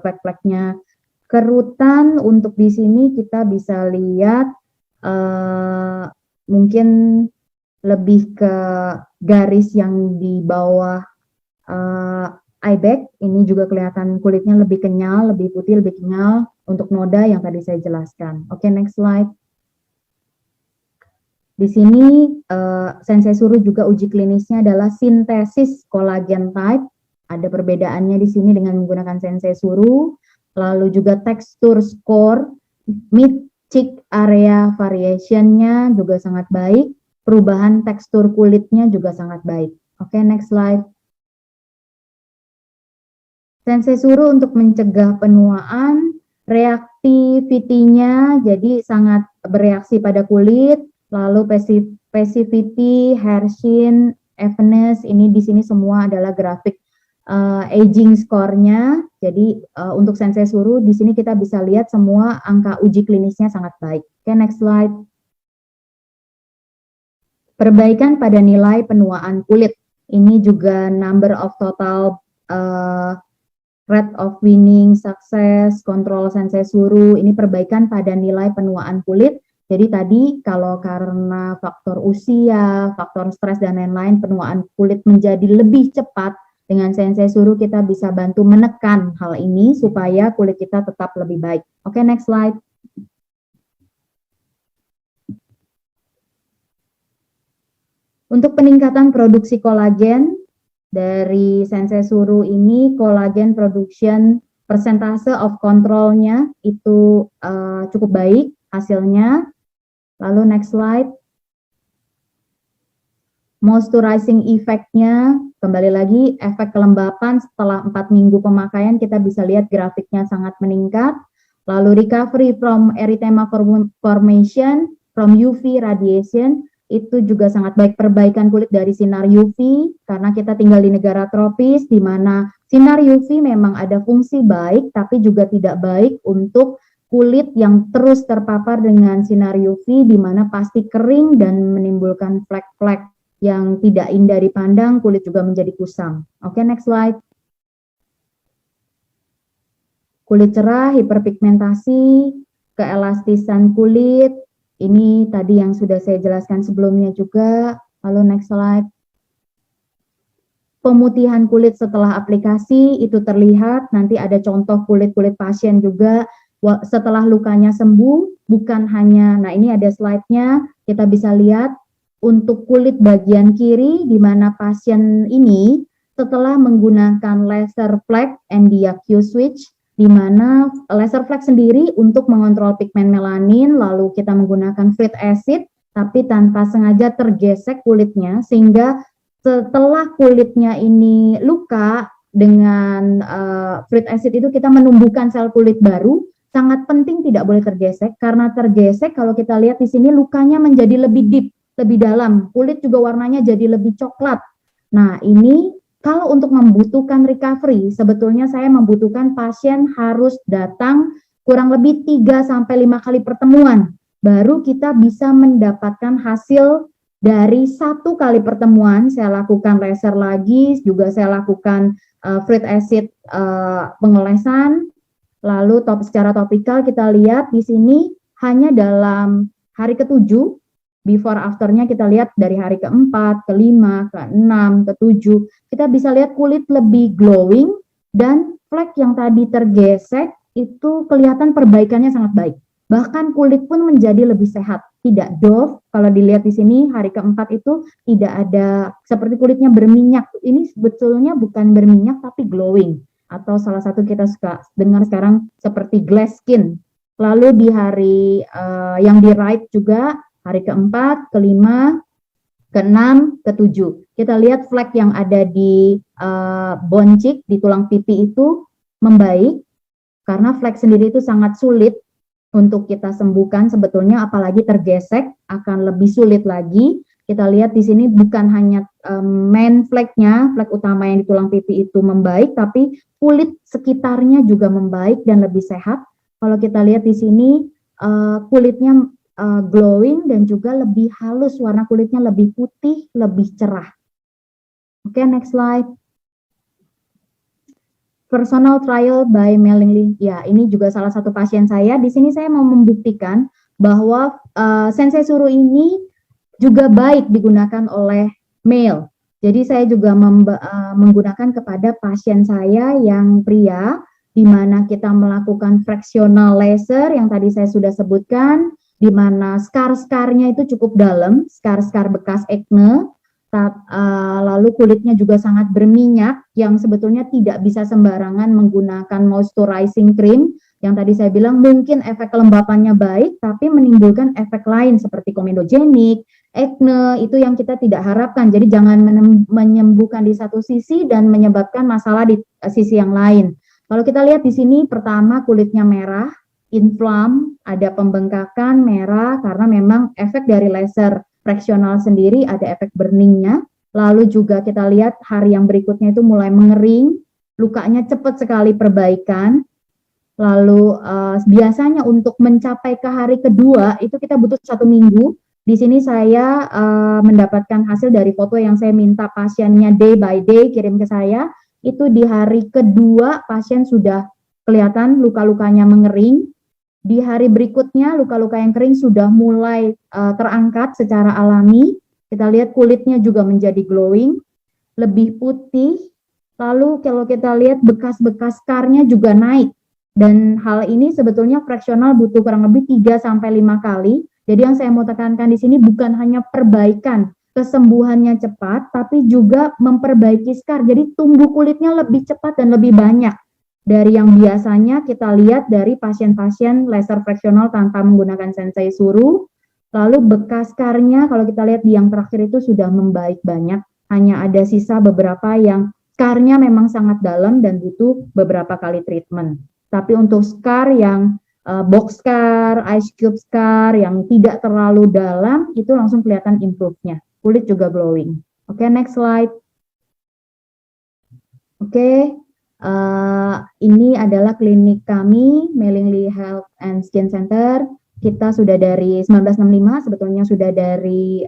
flek-fleknya. Kerutan untuk di sini kita bisa lihat, mungkin lebih ke garis yang di bawah eye bag, ini juga kelihatan kulitnya lebih kenyal, lebih putih, lebih kenyal untuk noda yang tadi saya jelaskan. Oke, next slide. Di sini sensei suru juga uji klinisnya adalah sintesis kolagen type. Ada perbedaannya di sini dengan menggunakan sensei suru. Lalu juga tekstur score, mid cheek area variation-nya juga sangat baik, perubahan tekstur kulitnya juga sangat baik. Oke, next slide. Sensei suru untuk mencegah penuaan, reactivity-nya jadi sangat bereaksi pada kulit, lalu passivity, hair sheen, evenness, ini di sini semua adalah grafik aging score-nya. Jadi untuk sensei suru di sini kita bisa lihat semua angka uji klinisnya sangat baik. Oke, next slide. Perbaikan pada nilai penuaan kulit. Ini juga number of total rate of winning, success, kontrol sensei suru. Ini perbaikan pada nilai penuaan kulit. Jadi tadi kalau karena faktor usia, faktor stres dan lain-lain, penuaan kulit menjadi lebih cepat. Dengan sensei suru kita bisa bantu menekan hal ini supaya kulit kita tetap lebih baik. Oke, next slide. Untuk peningkatan produksi kolagen, dari sensei suru ini kolagen production persentase of control-nya itu cukup baik hasilnya. Lalu next slide. Moisturizing effect-nya, kembali lagi efek kelembapan setelah 4 minggu pemakaian kita bisa lihat grafiknya sangat meningkat. Lalu recovery from erythema formation from UV radiation itu juga sangat baik, perbaikan kulit dari sinar UV karena kita tinggal di negara tropis di mana sinar UV memang ada fungsi baik tapi juga tidak baik untuk kulit yang terus terpapar dengan sinar UV di mana pasti kering dan menimbulkan flek-flek yang tidak indah dipandang, kulit juga menjadi kusam. Oke, next slide. Kulit cerah, hiperpigmentasi, keelastisan kulit, ini tadi yang sudah saya jelaskan sebelumnya juga. Lalu next slide. Pemutihan kulit setelah aplikasi, itu terlihat, nanti ada contoh kulit-kulit pasien juga, setelah lukanya sembuh, bukan hanya, nah ini ada slide-nya, kita bisa lihat, untuk kulit bagian kiri, di mana pasien ini setelah menggunakan laser flek NDA Q-switch, di mana laser flek sendiri untuk mengontrol pigmen melanin, lalu kita menggunakan fruit acid, tapi tanpa sengaja tergesek kulitnya, sehingga setelah kulitnya ini luka dengan fruit acid itu kita menumbuhkan sel kulit baru. Sangat penting tidak boleh tergesek, karena tergesek kalau kita lihat di sini lukanya menjadi lebih deep, lebih dalam, kulit juga warnanya jadi lebih coklat. Nah, ini kalau untuk membutuhkan recovery, sebetulnya saya membutuhkan pasien harus datang kurang lebih 3-5 kali pertemuan baru kita bisa mendapatkan hasil dari 1 kali pertemuan. Saya lakukan laser lagi, juga saya lakukan fruit acid pengolesan, lalu secara topikal kita lihat di sini hanya dalam hari ke-7, before afternya kita lihat dari hari ke-4, ke-5, ke-6, ke-7, kita bisa lihat kulit lebih glowing dan flek yang tadi tergesek itu kelihatan perbaikannya sangat baik. Bahkan kulit pun menjadi lebih sehat, tidak doff. Kalau dilihat di sini hari ke-4 itu tidak ada seperti kulitnya berminyak. Ini sebetulnya bukan berminyak tapi glowing, atau salah satu kita suka dengar sekarang seperti glass skin. Lalu di hari yang di right juga hari ke-4, ke-5, ke-6, ke-7, kita lihat flek yang ada di bone cheek, di tulang pipi itu membaik, karena flek sendiri itu sangat sulit untuk kita sembuhkan sebetulnya, apalagi tergesek akan lebih sulit lagi. Kita lihat di sini bukan hanya main fleknya, flek utama yang di tulang pipi itu membaik, tapi kulit sekitarnya juga membaik dan lebih sehat. Kalau kita lihat di sini kulitnya glowing dan juga lebih halus, warna kulitnya lebih putih, lebih cerah. Oke, next slide. Personal trial by Mellingly. Ya, ini juga salah satu pasien saya. Di sini saya mau membuktikan bahwa Sensei Suru ini juga baik digunakan oleh male. Jadi saya juga menggunakan kepada pasien saya yang pria, di mana kita melakukan fractional laser yang tadi saya sudah sebutkan, di mana scar-scarnya itu cukup dalam, scar-scar bekas acne. Lalu kulitnya juga sangat berminyak, yang sebetulnya tidak bisa sembarangan menggunakan moisturizing cream, yang tadi saya bilang mungkin efek kelembapannya baik, tapi menimbulkan efek lain seperti komedogenik, acne, itu yang kita tidak harapkan. Jadi jangan menyembuhkan di satu sisi dan menyebabkan masalah di sisi yang lain. Kalau kita lihat di sini, pertama kulitnya merah, inflam, ada pembengkakan merah, karena memang efek dari laser fractional sendiri ada efek burningnya. Lalu juga kita lihat hari yang berikutnya itu mulai mengering, lukanya cepat sekali perbaikan. Lalu biasanya untuk mencapai ke hari kedua itu kita butuh 1 minggu. Di sini saya mendapatkan hasil dari foto yang saya minta pasiennya day by day kirim ke saya. Itu di hari kedua pasien sudah kelihatan luka-lukanya mengering. Di hari berikutnya luka-luka yang kering sudah mulai terangkat secara alami. Kita lihat kulitnya juga menjadi glowing, lebih putih. Lalu kalau kita lihat bekas-bekas scarnya juga naik. Dan hal ini sebetulnya fractional butuh kurang lebih 3-5 kali. Jadi yang saya mau tekankan di sini bukan hanya perbaikan kesembuhannya cepat, tapi juga memperbaiki scar. Jadi tumbuh kulitnya lebih cepat dan lebih banyak dari yang biasanya kita lihat dari pasien-pasien laser fractional tanpa menggunakan Sensei Suru. Lalu bekas scarnya kalau kita lihat di yang terakhir itu sudah membaik banyak, hanya ada sisa beberapa yang scarnya memang sangat dalam dan butuh beberapa kali treatment. Tapi untuk scar yang box scar, ice cube scar yang tidak terlalu dalam, itu langsung kelihatan improve-nya. Kulit juga glowing. Oke, next slide. Oke. Ini adalah klinik kami, Mellingly Health and Skin Center. Kita sudah dari 1965, sebetulnya sudah dari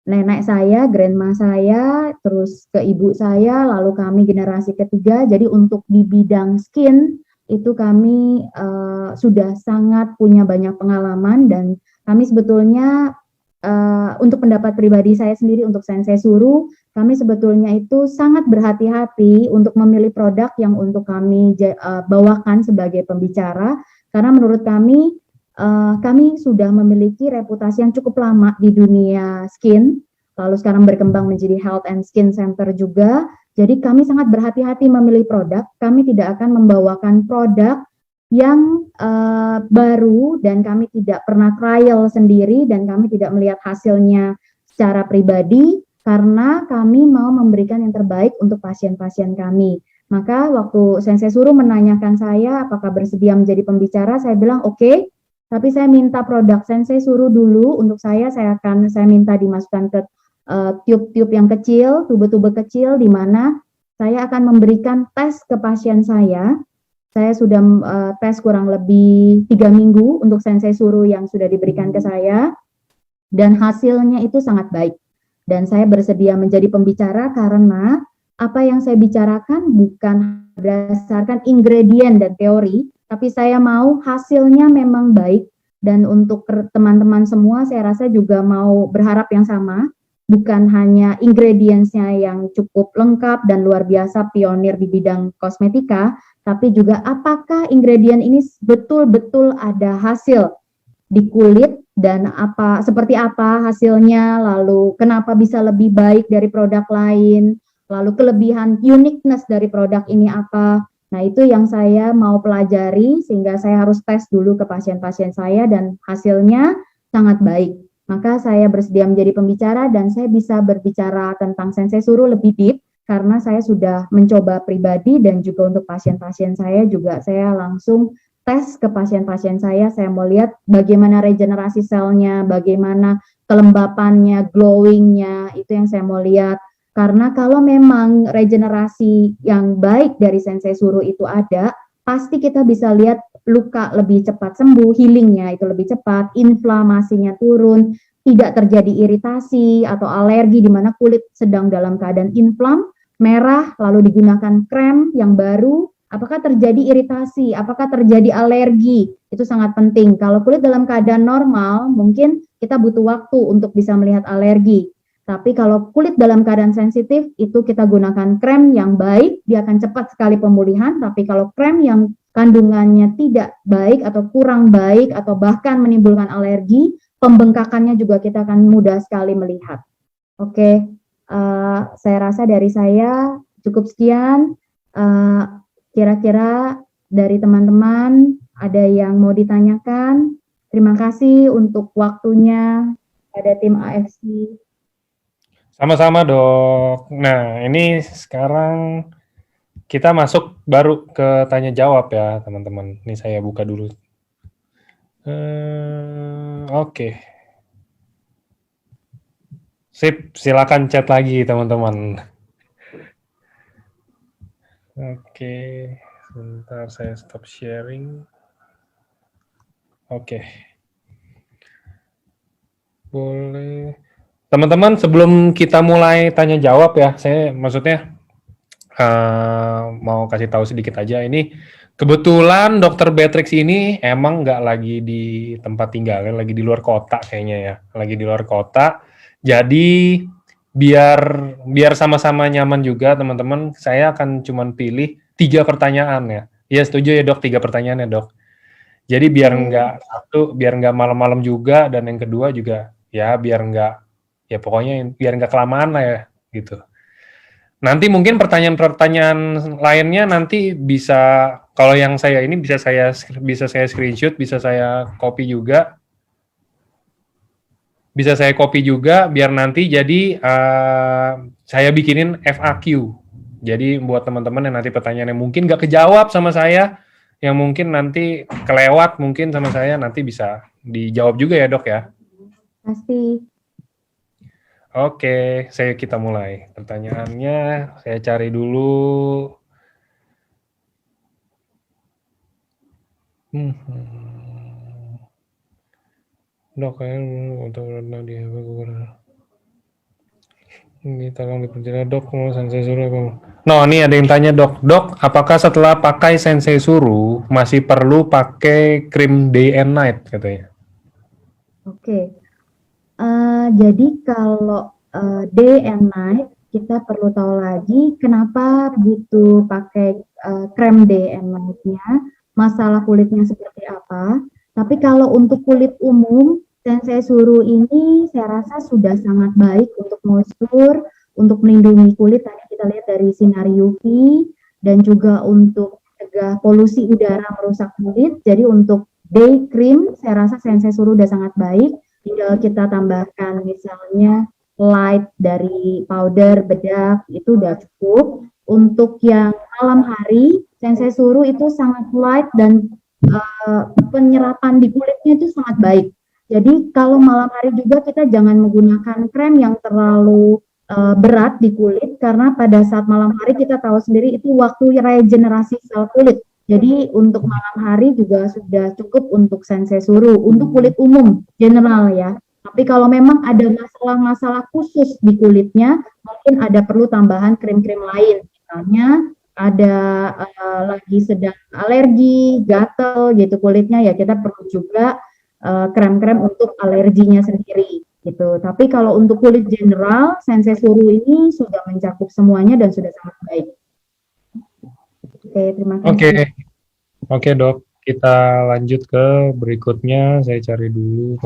nenek saya, grandma saya, terus ke ibu saya, lalu kami generasi ketiga. Jadi untuk di bidang skin, itu kami sudah sangat punya banyak pengalaman, dan kami sebetulnya untuk pendapat pribadi saya sendiri, untuk Sensei Suru, kami sebetulnya itu sangat berhati-hati untuk memilih produk yang untuk kami bawakan sebagai pembicara, karena menurut kami sudah memiliki reputasi yang cukup lama di dunia skin, lalu sekarang berkembang menjadi Health and Skin Center juga. Jadi kami sangat berhati-hati memilih produk. Kami tidak akan membawakan produk yang baru, dan kami tidak pernah trial sendiri, dan kami tidak melihat hasilnya secara pribadi, karena kami mau memberikan yang terbaik untuk pasien-pasien kami. Maka waktu Sensei Suru menanyakan saya apakah bersedia menjadi pembicara, saya bilang oke, tapi saya minta produk Sensei Suru dulu untuk saya minta dimasukkan ke tube-tube yang kecil, tube-tube kecil, di mana saya akan memberikan tes ke pasien saya. Saya sudah tes kurang lebih 3 minggu untuk Sensei Suru yang sudah diberikan ke saya, dan hasilnya itu sangat baik. Dan saya bersedia menjadi pembicara karena apa yang saya bicarakan bukan berdasarkan ingredient dan teori, tapi saya mau hasilnya memang baik. Dan untuk teman-teman semua, saya rasa juga mau berharap yang sama, bukan hanya ingredients-nya yang cukup lengkap dan luar biasa pionir di bidang kosmetika, tapi juga apakah ingredient ini betul-betul ada hasil di kulit dan seperti apa hasilnya, lalu kenapa bisa lebih baik dari produk lain, lalu kelebihan uniqueness dari produk ini apa. Nah, itu yang saya mau pelajari sehingga saya harus tes dulu ke pasien-pasien saya dan hasilnya sangat baik. Maka saya bersedia menjadi pembicara dan saya bisa berbicara tentang Sensei Suru lebih deep karena saya sudah mencoba pribadi dan juga untuk pasien-pasien saya juga saya langsung tes ke pasien-pasien saya mau lihat bagaimana regenerasi selnya, bagaimana kelembapannya, glowingnya, itu yang saya mau lihat. Karena kalau memang regenerasi yang baik dari Sensei Suru itu ada, pasti kita bisa lihat luka lebih cepat sembuh, healingnya itu lebih cepat, inflamasinya turun, tidak terjadi iritasi atau alergi di mana kulit sedang dalam keadaan inflam, merah, lalu digunakan krem yang baru, apakah terjadi iritasi, apakah terjadi alergi, itu sangat penting. Kalau kulit dalam keadaan normal, mungkin kita butuh waktu untuk bisa melihat alergi. Tapi kalau kulit dalam keadaan sensitif, itu kita gunakan krem yang baik, dia akan cepat sekali pemulihan, tapi kalau krem yang kandungannya tidak baik atau kurang baik atau bahkan menimbulkan alergi, pembengkakannya juga kita akan mudah sekali melihat. Oke, saya rasa dari saya cukup sekian. Kira-kira dari teman-teman ada yang mau ditanyakan? Terima kasih untuk waktunya pada tim AFC. Sama-sama dok. Nah ini sekarang kita masuk baru ke tanya jawab ya teman-teman. Ini saya buka dulu. Oke. Sip, silakan chat lagi teman-teman. Oke, sebentar saya stop sharing. Oke. Boleh. Teman-teman, sebelum kita mulai tanya jawab ya, saya maksudnya mau kasih tahu sedikit aja. Ini kebetulan Dokter Beatrix ini emang nggak lagi di tempat tinggalnya, lagi di luar kota kayaknya ya, lagi di luar kota. Jadi biar sama-sama nyaman juga teman-teman, saya akan cuman pilih 3 pertanyaan ya. Iya setuju ya dok, 3 pertanyaan ya dok. Jadi biar nggak malam-malam juga, dan yang kedua juga ya biar nggak kelamaan lah ya gitu. Nanti mungkin pertanyaan-pertanyaan lainnya nanti bisa, kalau yang saya ini bisa saya screenshot, bisa saya copy juga. Bisa saya copy juga biar nanti jadi saya bikinin FAQ. Jadi buat teman-teman yang nanti pertanyaannya mungkin nggak kejawab sama saya, yang mungkin nanti kelewat mungkin sama saya, nanti bisa dijawab juga ya dok ya. Pasti. Oke, kita mulai. Pertanyaannya saya cari dulu. Dok, untuk di ini tolong diperjelas dok, mau Sensei Suru apa? No, ini ada yang tanya dok, apakah setelah pakai Sensei Suru masih perlu pakai krim day and night katanya? Oke. Jadi kalau day and night kita perlu tahu lagi kenapa butuh pakai krem day and night-nya, masalah kulitnya seperti apa. Tapi kalau untuk kulit umum, Sensei Suru ini saya rasa sudah sangat baik untuk moisture, untuk melindungi kulit. Tadi kita lihat dari sinar UV dan juga untuk mencegah polusi udara merusak kulit. Jadi untuk day cream saya rasa Sensei Suru sudah sangat baik. Tinggal kita tambahkan misalnya light dari powder bedak, itu udah cukup. Untuk yang malam hari, Sensei Suru itu sangat light dan penyerapan di kulitnya itu sangat baik. Jadi kalau malam hari juga kita jangan menggunakan krem yang terlalu berat di kulit, karena pada saat malam hari kita tahu sendiri itu waktu regenerasi sel kulit. Jadi untuk malam hari juga sudah cukup untuk sensei suruh, untuk kulit umum, general ya. Tapi kalau memang ada masalah-masalah khusus di kulitnya, mungkin ada perlu tambahan krim-krim lain. Misalnya ada lagi sedang alergi, gatal gitu kulitnya, ya kita perlu juga krem-krem untuk alerginya sendiri gitu. Tapi kalau untuk kulit general, sensei suruh ini sudah mencakup semuanya dan sudah sangat baik. Oke, terima Oke, kasih. oke dok. Kita lanjut ke berikutnya. Saya cari dulu.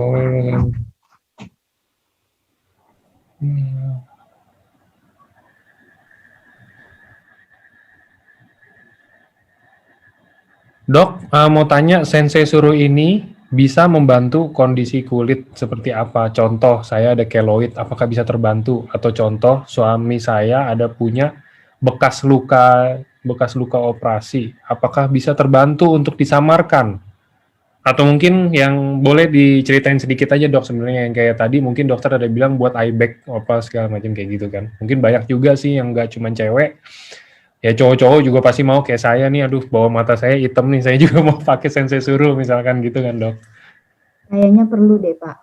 Dok, mau tanya, sensei suruh ini bisa membantu kondisi kulit seperti apa? Contoh, saya ada keloid, apakah bisa terbantu? Atau contoh, suami saya ada punya bekas luka operasi, apakah bisa terbantu untuk disamarkan? Atau mungkin yang boleh diceritain sedikit aja dok, sebenarnya yang kayak tadi mungkin dokter ada bilang buat eye bag apa segala macam kayak gitu kan. Mungkin banyak juga sih yang nggak cuma cewek, ya cowok-cowok juga pasti mau kayak saya nih, aduh bawah mata saya hitam nih, saya juga mau pakai sensei suruh misalkan gitu kan dok. Kayaknya perlu deh Pak.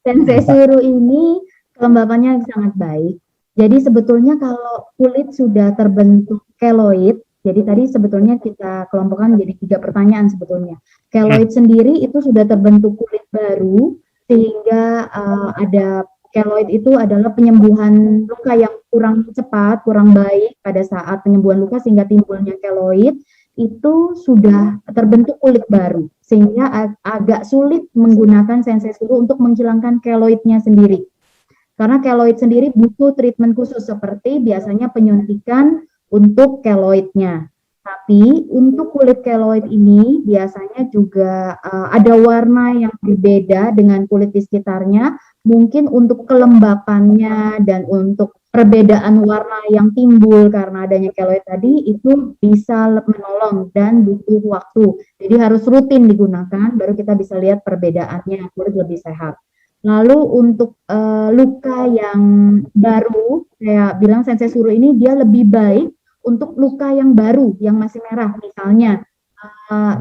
Sensei suruh ini kelembapannya sangat baik. Jadi sebetulnya kalau kulit sudah terbentuk keloid, jadi tadi sebetulnya kita kelompokkan menjadi 3 pertanyaan sebetulnya. Keloid sendiri itu sudah terbentuk kulit baru, sehingga ada keloid itu adalah penyembuhan luka yang kurang cepat, kurang baik pada saat penyembuhan luka sehingga timbulnya keloid itu sudah terbentuk kulit baru sehingga agak sulit menggunakan sensei suruh untuk menghilangkan keloidnya sendiri. Karena keloid sendiri butuh treatment khusus seperti biasanya penyuntikan untuk keloidnya. Tapi untuk kulit keloid ini biasanya juga ada warna yang berbeda dengan kulit di sekitarnya. Mungkin untuk kelembapannya dan untuk perbedaan warna yang timbul karena adanya keloid tadi itu bisa menolong dan butuh waktu. Jadi harus rutin digunakan baru kita bisa lihat perbedaannya, kulit lebih sehat. Lalu untuk luka yang baru, saya bilang sensei suruh ini dia lebih baik untuk luka yang baru, yang masih merah. Misalnya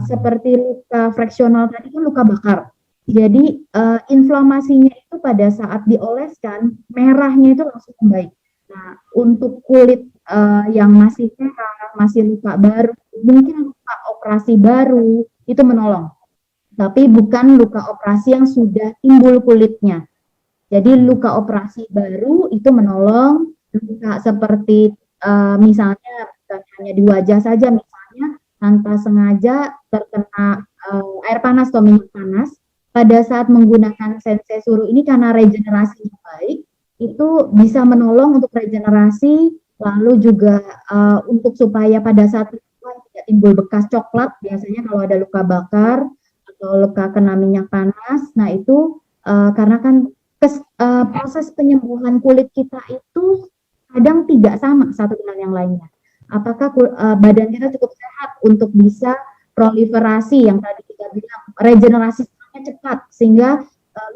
seperti luka fraksional tadi kan luka bakar. Jadi inflamasinya itu pada saat dioleskan merahnya itu langsung membaik. Nah, untuk kulit yang masih merah, masih luka baru, mungkin luka operasi baru itu menolong. Tapi bukan luka operasi yang sudah timbul kulitnya. Jadi luka operasi baru itu menolong. Luka seperti misalnya bukan hanya di wajah saja, misalnya tanpa sengaja terkena air panas atau minyak panas, pada saat menggunakan sensei suruh ini karena regenerasi yang baik, itu bisa menolong untuk regenerasi, lalu juga untuk supaya pada saat tidak timbul bekas coklat, biasanya kalau ada luka bakar, atau luka kena minyak panas. Nah itu karena kan proses penyembuhan kulit kita itu kadang tidak sama satu dengan yang lainnya. Apakah badan kita cukup sehat untuk bisa proliferasi yang tadi kita bilang regenerasi cepat sehingga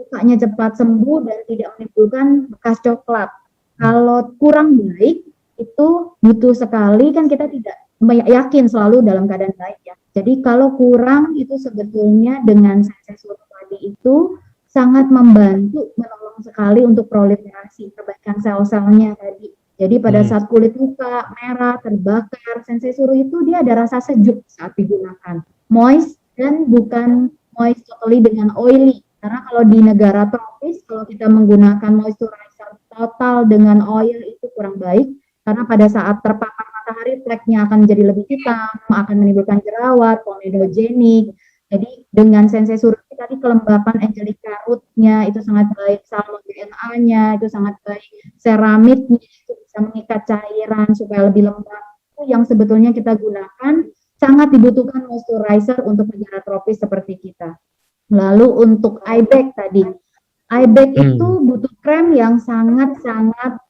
lukanya cepat sembuh dan tidak menimbulkan bekas coklat. Kalau kurang baik itu butuh sekali kan kita tidak yakin selalu dalam keadaan baik ya. Jadi kalau kurang itu sebetulnya dengan sensei suruh tadi itu sangat membantu, menolong sekali untuk proliferasi, perbaikan sel-selnya tadi. Jadi pada saat kulit luka, merah, terbakar, sensei suruh itu dia ada rasa sejuk saat digunakan. Moist dan bukan moist totally dengan oily. Karena kalau di negara tropis, kalau kita menggunakan moisturizer total dengan oil itu kurang baik. Karena pada saat terpapar matahari fleknya akan menjadi lebih hitam, akan menimbulkan jerawat, komedogenik. Jadi dengan sensei suruh tadi kelembapan angelica root-nya itu sangat baik, salmon DNA-nya itu sangat baik, ceramidnya itu bisa mengikat cairan supaya lebih lembab. Itu yang sebetulnya kita gunakan sangat dibutuhkan moisturizer untuk negara tropis seperti kita. Lalu untuk eye bag tadi, eye bag itu butuh krem yang sangat-sangat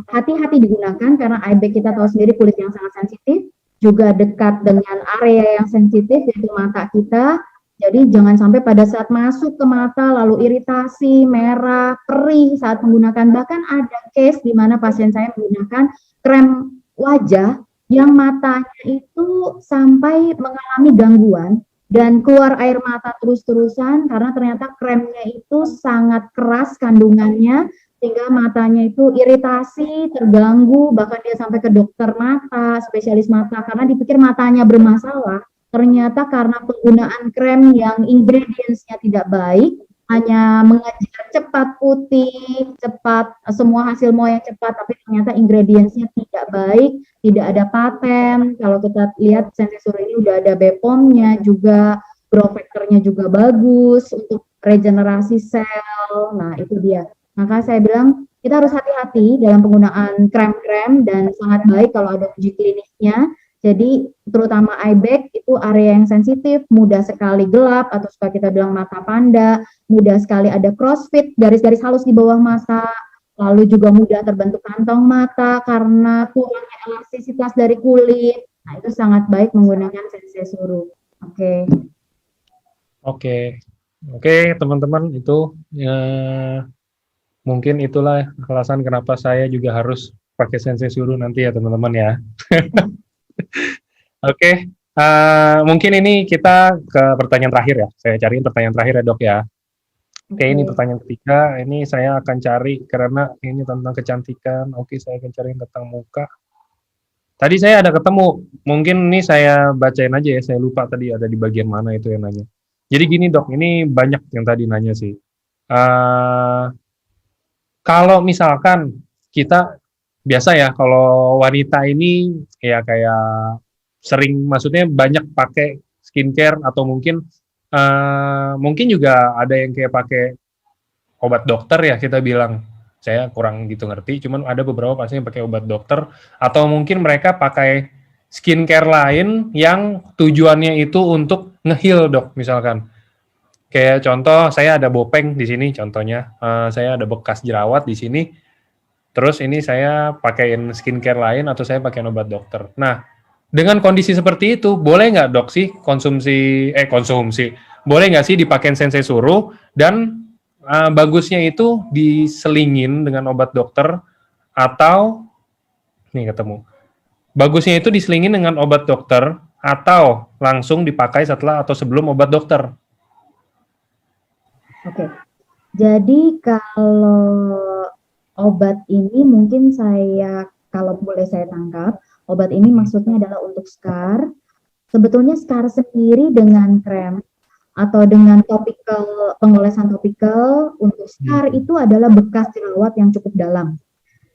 hati-hati digunakan karena eye bag kita tahu sendiri kulit yang sangat sensitif, juga dekat dengan area yang sensitif yaitu mata kita. Jadi jangan sampai pada saat masuk ke mata lalu iritasi, merah, perih saat menggunakan. Bahkan ada case di mana pasien saya menggunakan krem wajah yang matanya itu sampai mengalami gangguan dan keluar air mata terus-terusan karena ternyata kremnya itu sangat keras kandungannya sehingga matanya itu iritasi, terganggu, bahkan dia sampai ke dokter mata, spesialis mata karena dipikir matanya bermasalah. Ternyata karena penggunaan krem yang ingredients-nya tidak baik, hanya mengejar cepat putih, cepat semua hasil mau yang cepat, tapi ternyata ingredients-nya tidak baik, tidak ada paten. Kalau kita lihat Sensei ini udah ada BPOM-nya juga, growth factor-nya juga bagus untuk regenerasi sel. Nah, itu dia. Maka saya bilang kita harus hati-hati dalam penggunaan krem-krem dan sangat baik kalau ada uji kliniknya. Jadi terutama eye bag itu area yang sensitif, mudah sekali gelap atau suka kita bilang mata panda, mudah sekali ada crossfit, garis-garis halus di bawah mata, lalu juga mudah terbentuk kantong mata karena kurangnya elastisitas dari kulit. Nah, itu sangat baik menggunakan Sensei Suru. Oke. Oke, teman-teman, itu mungkin itulah alasan kenapa saya juga harus pakai Sensei Suru nanti ya, teman-teman ya. Oke, mungkin ini kita ke pertanyaan terakhir ya. Saya cariin pertanyaan terakhir ya, Dok ya. Oke, ini pertanyaan ketiga. Ini saya akan cari karena ini tentang kecantikan. Oke, saya akan cari tentang muka. Tadi saya ada ketemu. Mungkin ini saya bacain aja ya. Saya lupa tadi ada di bagian mana itu yang nanya. Jadi gini, Dok. Ini banyak yang tadi nanya sih. Kalau misalkan kita biasa ya, kalau wanita ini ya kayak sering, maksudnya banyak pakai skincare atau mungkin juga ada yang kayak pakai obat dokter ya, kita bilang. Saya kurang gitu ngerti, cuman ada beberapa pasti yang pakai obat dokter atau mungkin mereka pakai skincare lain yang tujuannya itu untuk nge-heal, Dok, misalkan. Kayak contoh, saya ada bopeng di sini contohnya, saya ada bekas jerawat di sini. Terus ini saya pakaiin skincare lain atau saya pakai obat dokter. Nah, dengan kondisi seperti itu, boleh nggak, Dok, sih konsumsi, boleh nggak sih dipakai Sensei Suru dan bagusnya itu diselingin dengan obat dokter atau, nih ketemu, bagusnya itu diselingin dengan obat dokter atau langsung dipakai setelah atau sebelum obat dokter? Oke, jadi kalau obat ini mungkin kalau boleh saya tangkap, obat ini maksudnya adalah untuk scar. Sebetulnya scar sendiri dengan krem atau dengan topikal, pengolesan topikal untuk scar itu adalah bekas jerawat yang cukup dalam.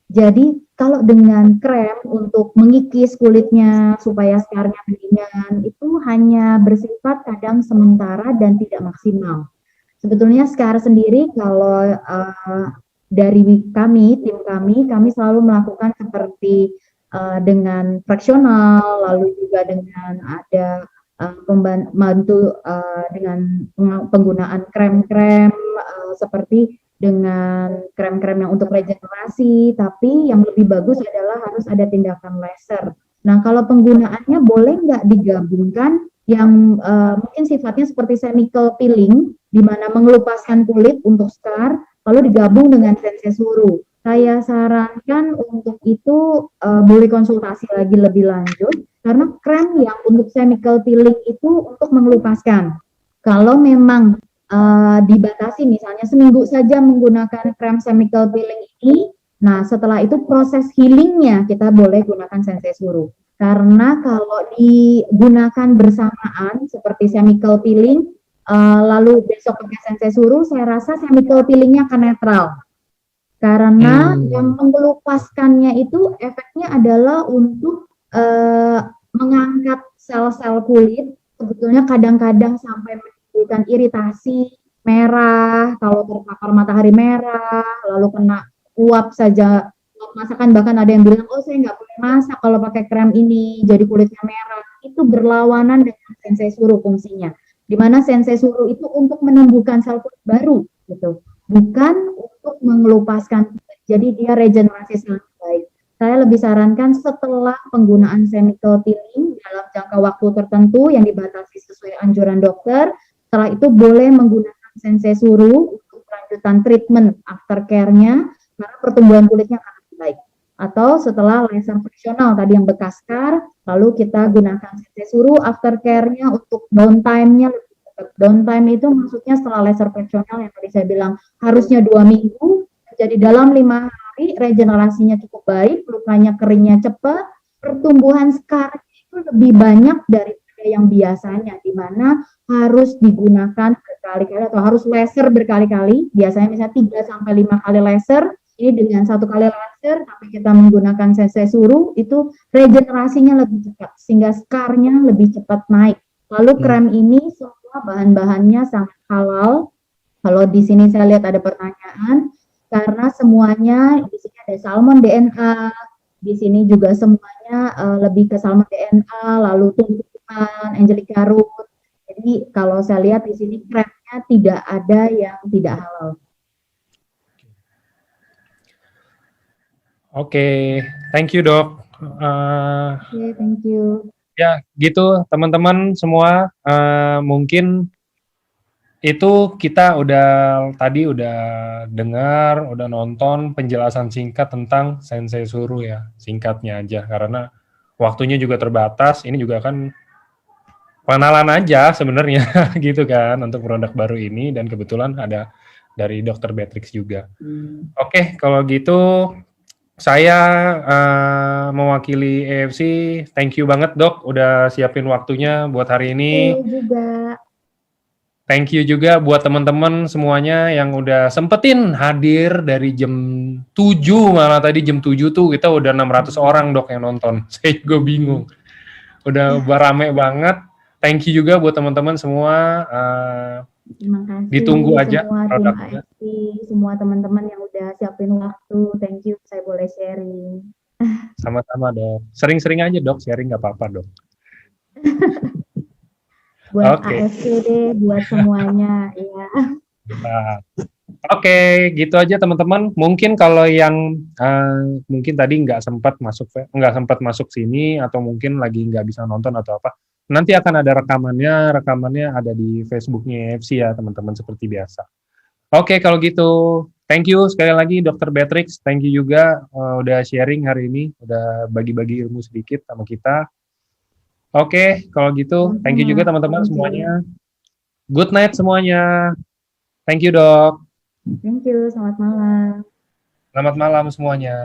Jadi kalau dengan krem untuk mengikis kulitnya supaya scarnya mendingan itu hanya bersifat kadang sementara dan tidak maksimal. Sebetulnya scar sendiri kalau dari tim kami selalu melakukan seperti dengan fraksional, lalu juga dengan ada membantu dengan penggunaan krem-krem seperti dengan krem-krem yang untuk regenerasi, tapi yang lebih bagus adalah harus ada tindakan laser. Nah, kalau penggunaannya boleh nggak digabungkan yang mungkin sifatnya seperti chemical peeling, di mana mengelupaskan kulit untuk scar, lalu digabung dengan Sensei Suru. Saya sarankan untuk itu boleh konsultasi lagi lebih lanjut, karena krem yang untuk chemical peeling itu untuk mengelupaskan. Kalau memang dibatasi misalnya seminggu saja menggunakan krem chemical peeling ini, nah setelah itu proses healingnya kita boleh gunakan Sensei Suru. Karena kalau digunakan bersamaan seperti chemical peeling, lalu besok pakai Sensei Suru, saya rasa chemical peelingnya akan netral. Karena yang mengelupaskannya itu efeknya adalah untuk mengangkat sel-sel kulit, sebetulnya kadang-kadang sampai menimbulkan iritasi, merah, kalau terpapar matahari merah, lalu kena uap saja, masakan bahkan ada yang bilang, oh saya nggak boleh masak kalau pakai krem ini, jadi kulitnya merah. Itu berlawanan dengan Sensei Suru fungsinya. Di mana Sensei Suru itu untuk menumbuhkan sel kulit baru, gitu. Bukan untuk mengelupaskan, jadi dia regenerasi sel baik. Saya lebih sarankan setelah penggunaan chemical peeling dalam jangka waktu tertentu yang dibatasi sesuai anjuran dokter, setelah itu boleh menggunakan Sensei Suru untuk lanjutan treatment aftercare-nya, karena pertumbuhan kulitnya akan lebih baik. Atau setelah laser friksional tadi yang bekas scar, lalu kita gunakan CC Suru aftercare-nya untuk downtime-nya lebih cepat. Downtime itu maksudnya setelah laser friksional yang tadi saya bilang harusnya 2 minggu, jadi dalam 5 hari regenerasinya cukup baik, lukanya keringnya cepat, pertumbuhan scar itu lebih banyak daripada yang biasanya, di mana harus digunakan berkali-kali atau harus laser berkali-kali, biasanya misalnya 3 sampai 5 kali laser. Ini dengan 1 kali laser, tapi kita menggunakan CC Suru, itu regenerasinya lebih cepat, sehingga scar-nya lebih cepat naik. Lalu krem ini semua bahan-bahannya sangat halal. Kalau di sini saya lihat ada pertanyaan, karena semuanya di sini ada salmon DNA, di sini juga semuanya lebih ke salmon DNA, lalu tumbuhan, angelica root. Jadi kalau saya lihat di sini kremnya tidak ada yang tidak halal. Oke, thank you dok. Oke, thank you. Ya gitu teman-teman semua, mungkin itu kita tadi udah dengar, udah nonton penjelasan singkat tentang Sensei Suru ya, singkatnya aja karena waktunya juga terbatas. Ini juga kan pengenalan aja sebenarnya gitu kan untuk produk baru ini, dan kebetulan ada dari Dr. Beatrix juga. Oke, kalau gitu saya mewakili EFC, thank you banget dok udah siapin waktunya buat hari ini. juga. Thank you juga buat teman-teman semuanya yang udah sempetin hadir dari jam 7, malah tadi jam 7 tuh kita udah 600 orang dok yang nonton. Saya juga bingung. Udah rame banget. Thank you juga buat teman-teman semua. Terima kasih Ditunggu aja semua tim produknya. AFC, semua teman-teman yang udah siapin waktu. Thank you, saya boleh sharing. Sama-sama dok. Sering-sering aja dok, sharing nggak apa-apa dok. Buat Oke. AFC deh, buat semuanya. Ya. Nah, Oke, gitu aja teman-teman. Mungkin kalau yang mungkin tadi nggak sempat masuk sini atau mungkin lagi nggak bisa nonton atau apa, nanti akan ada rekamannya ada di Facebooknya EFC ya teman-teman seperti biasa. Oke, kalau gitu, thank you sekali lagi Dr. Beatrix, thank you juga udah sharing hari ini, udah bagi-bagi ilmu sedikit sama kita. Oke, kalau gitu, thank you juga teman-teman semuanya. Good night semuanya. Thank you dok. Thank you, selamat malam. Selamat malam semuanya.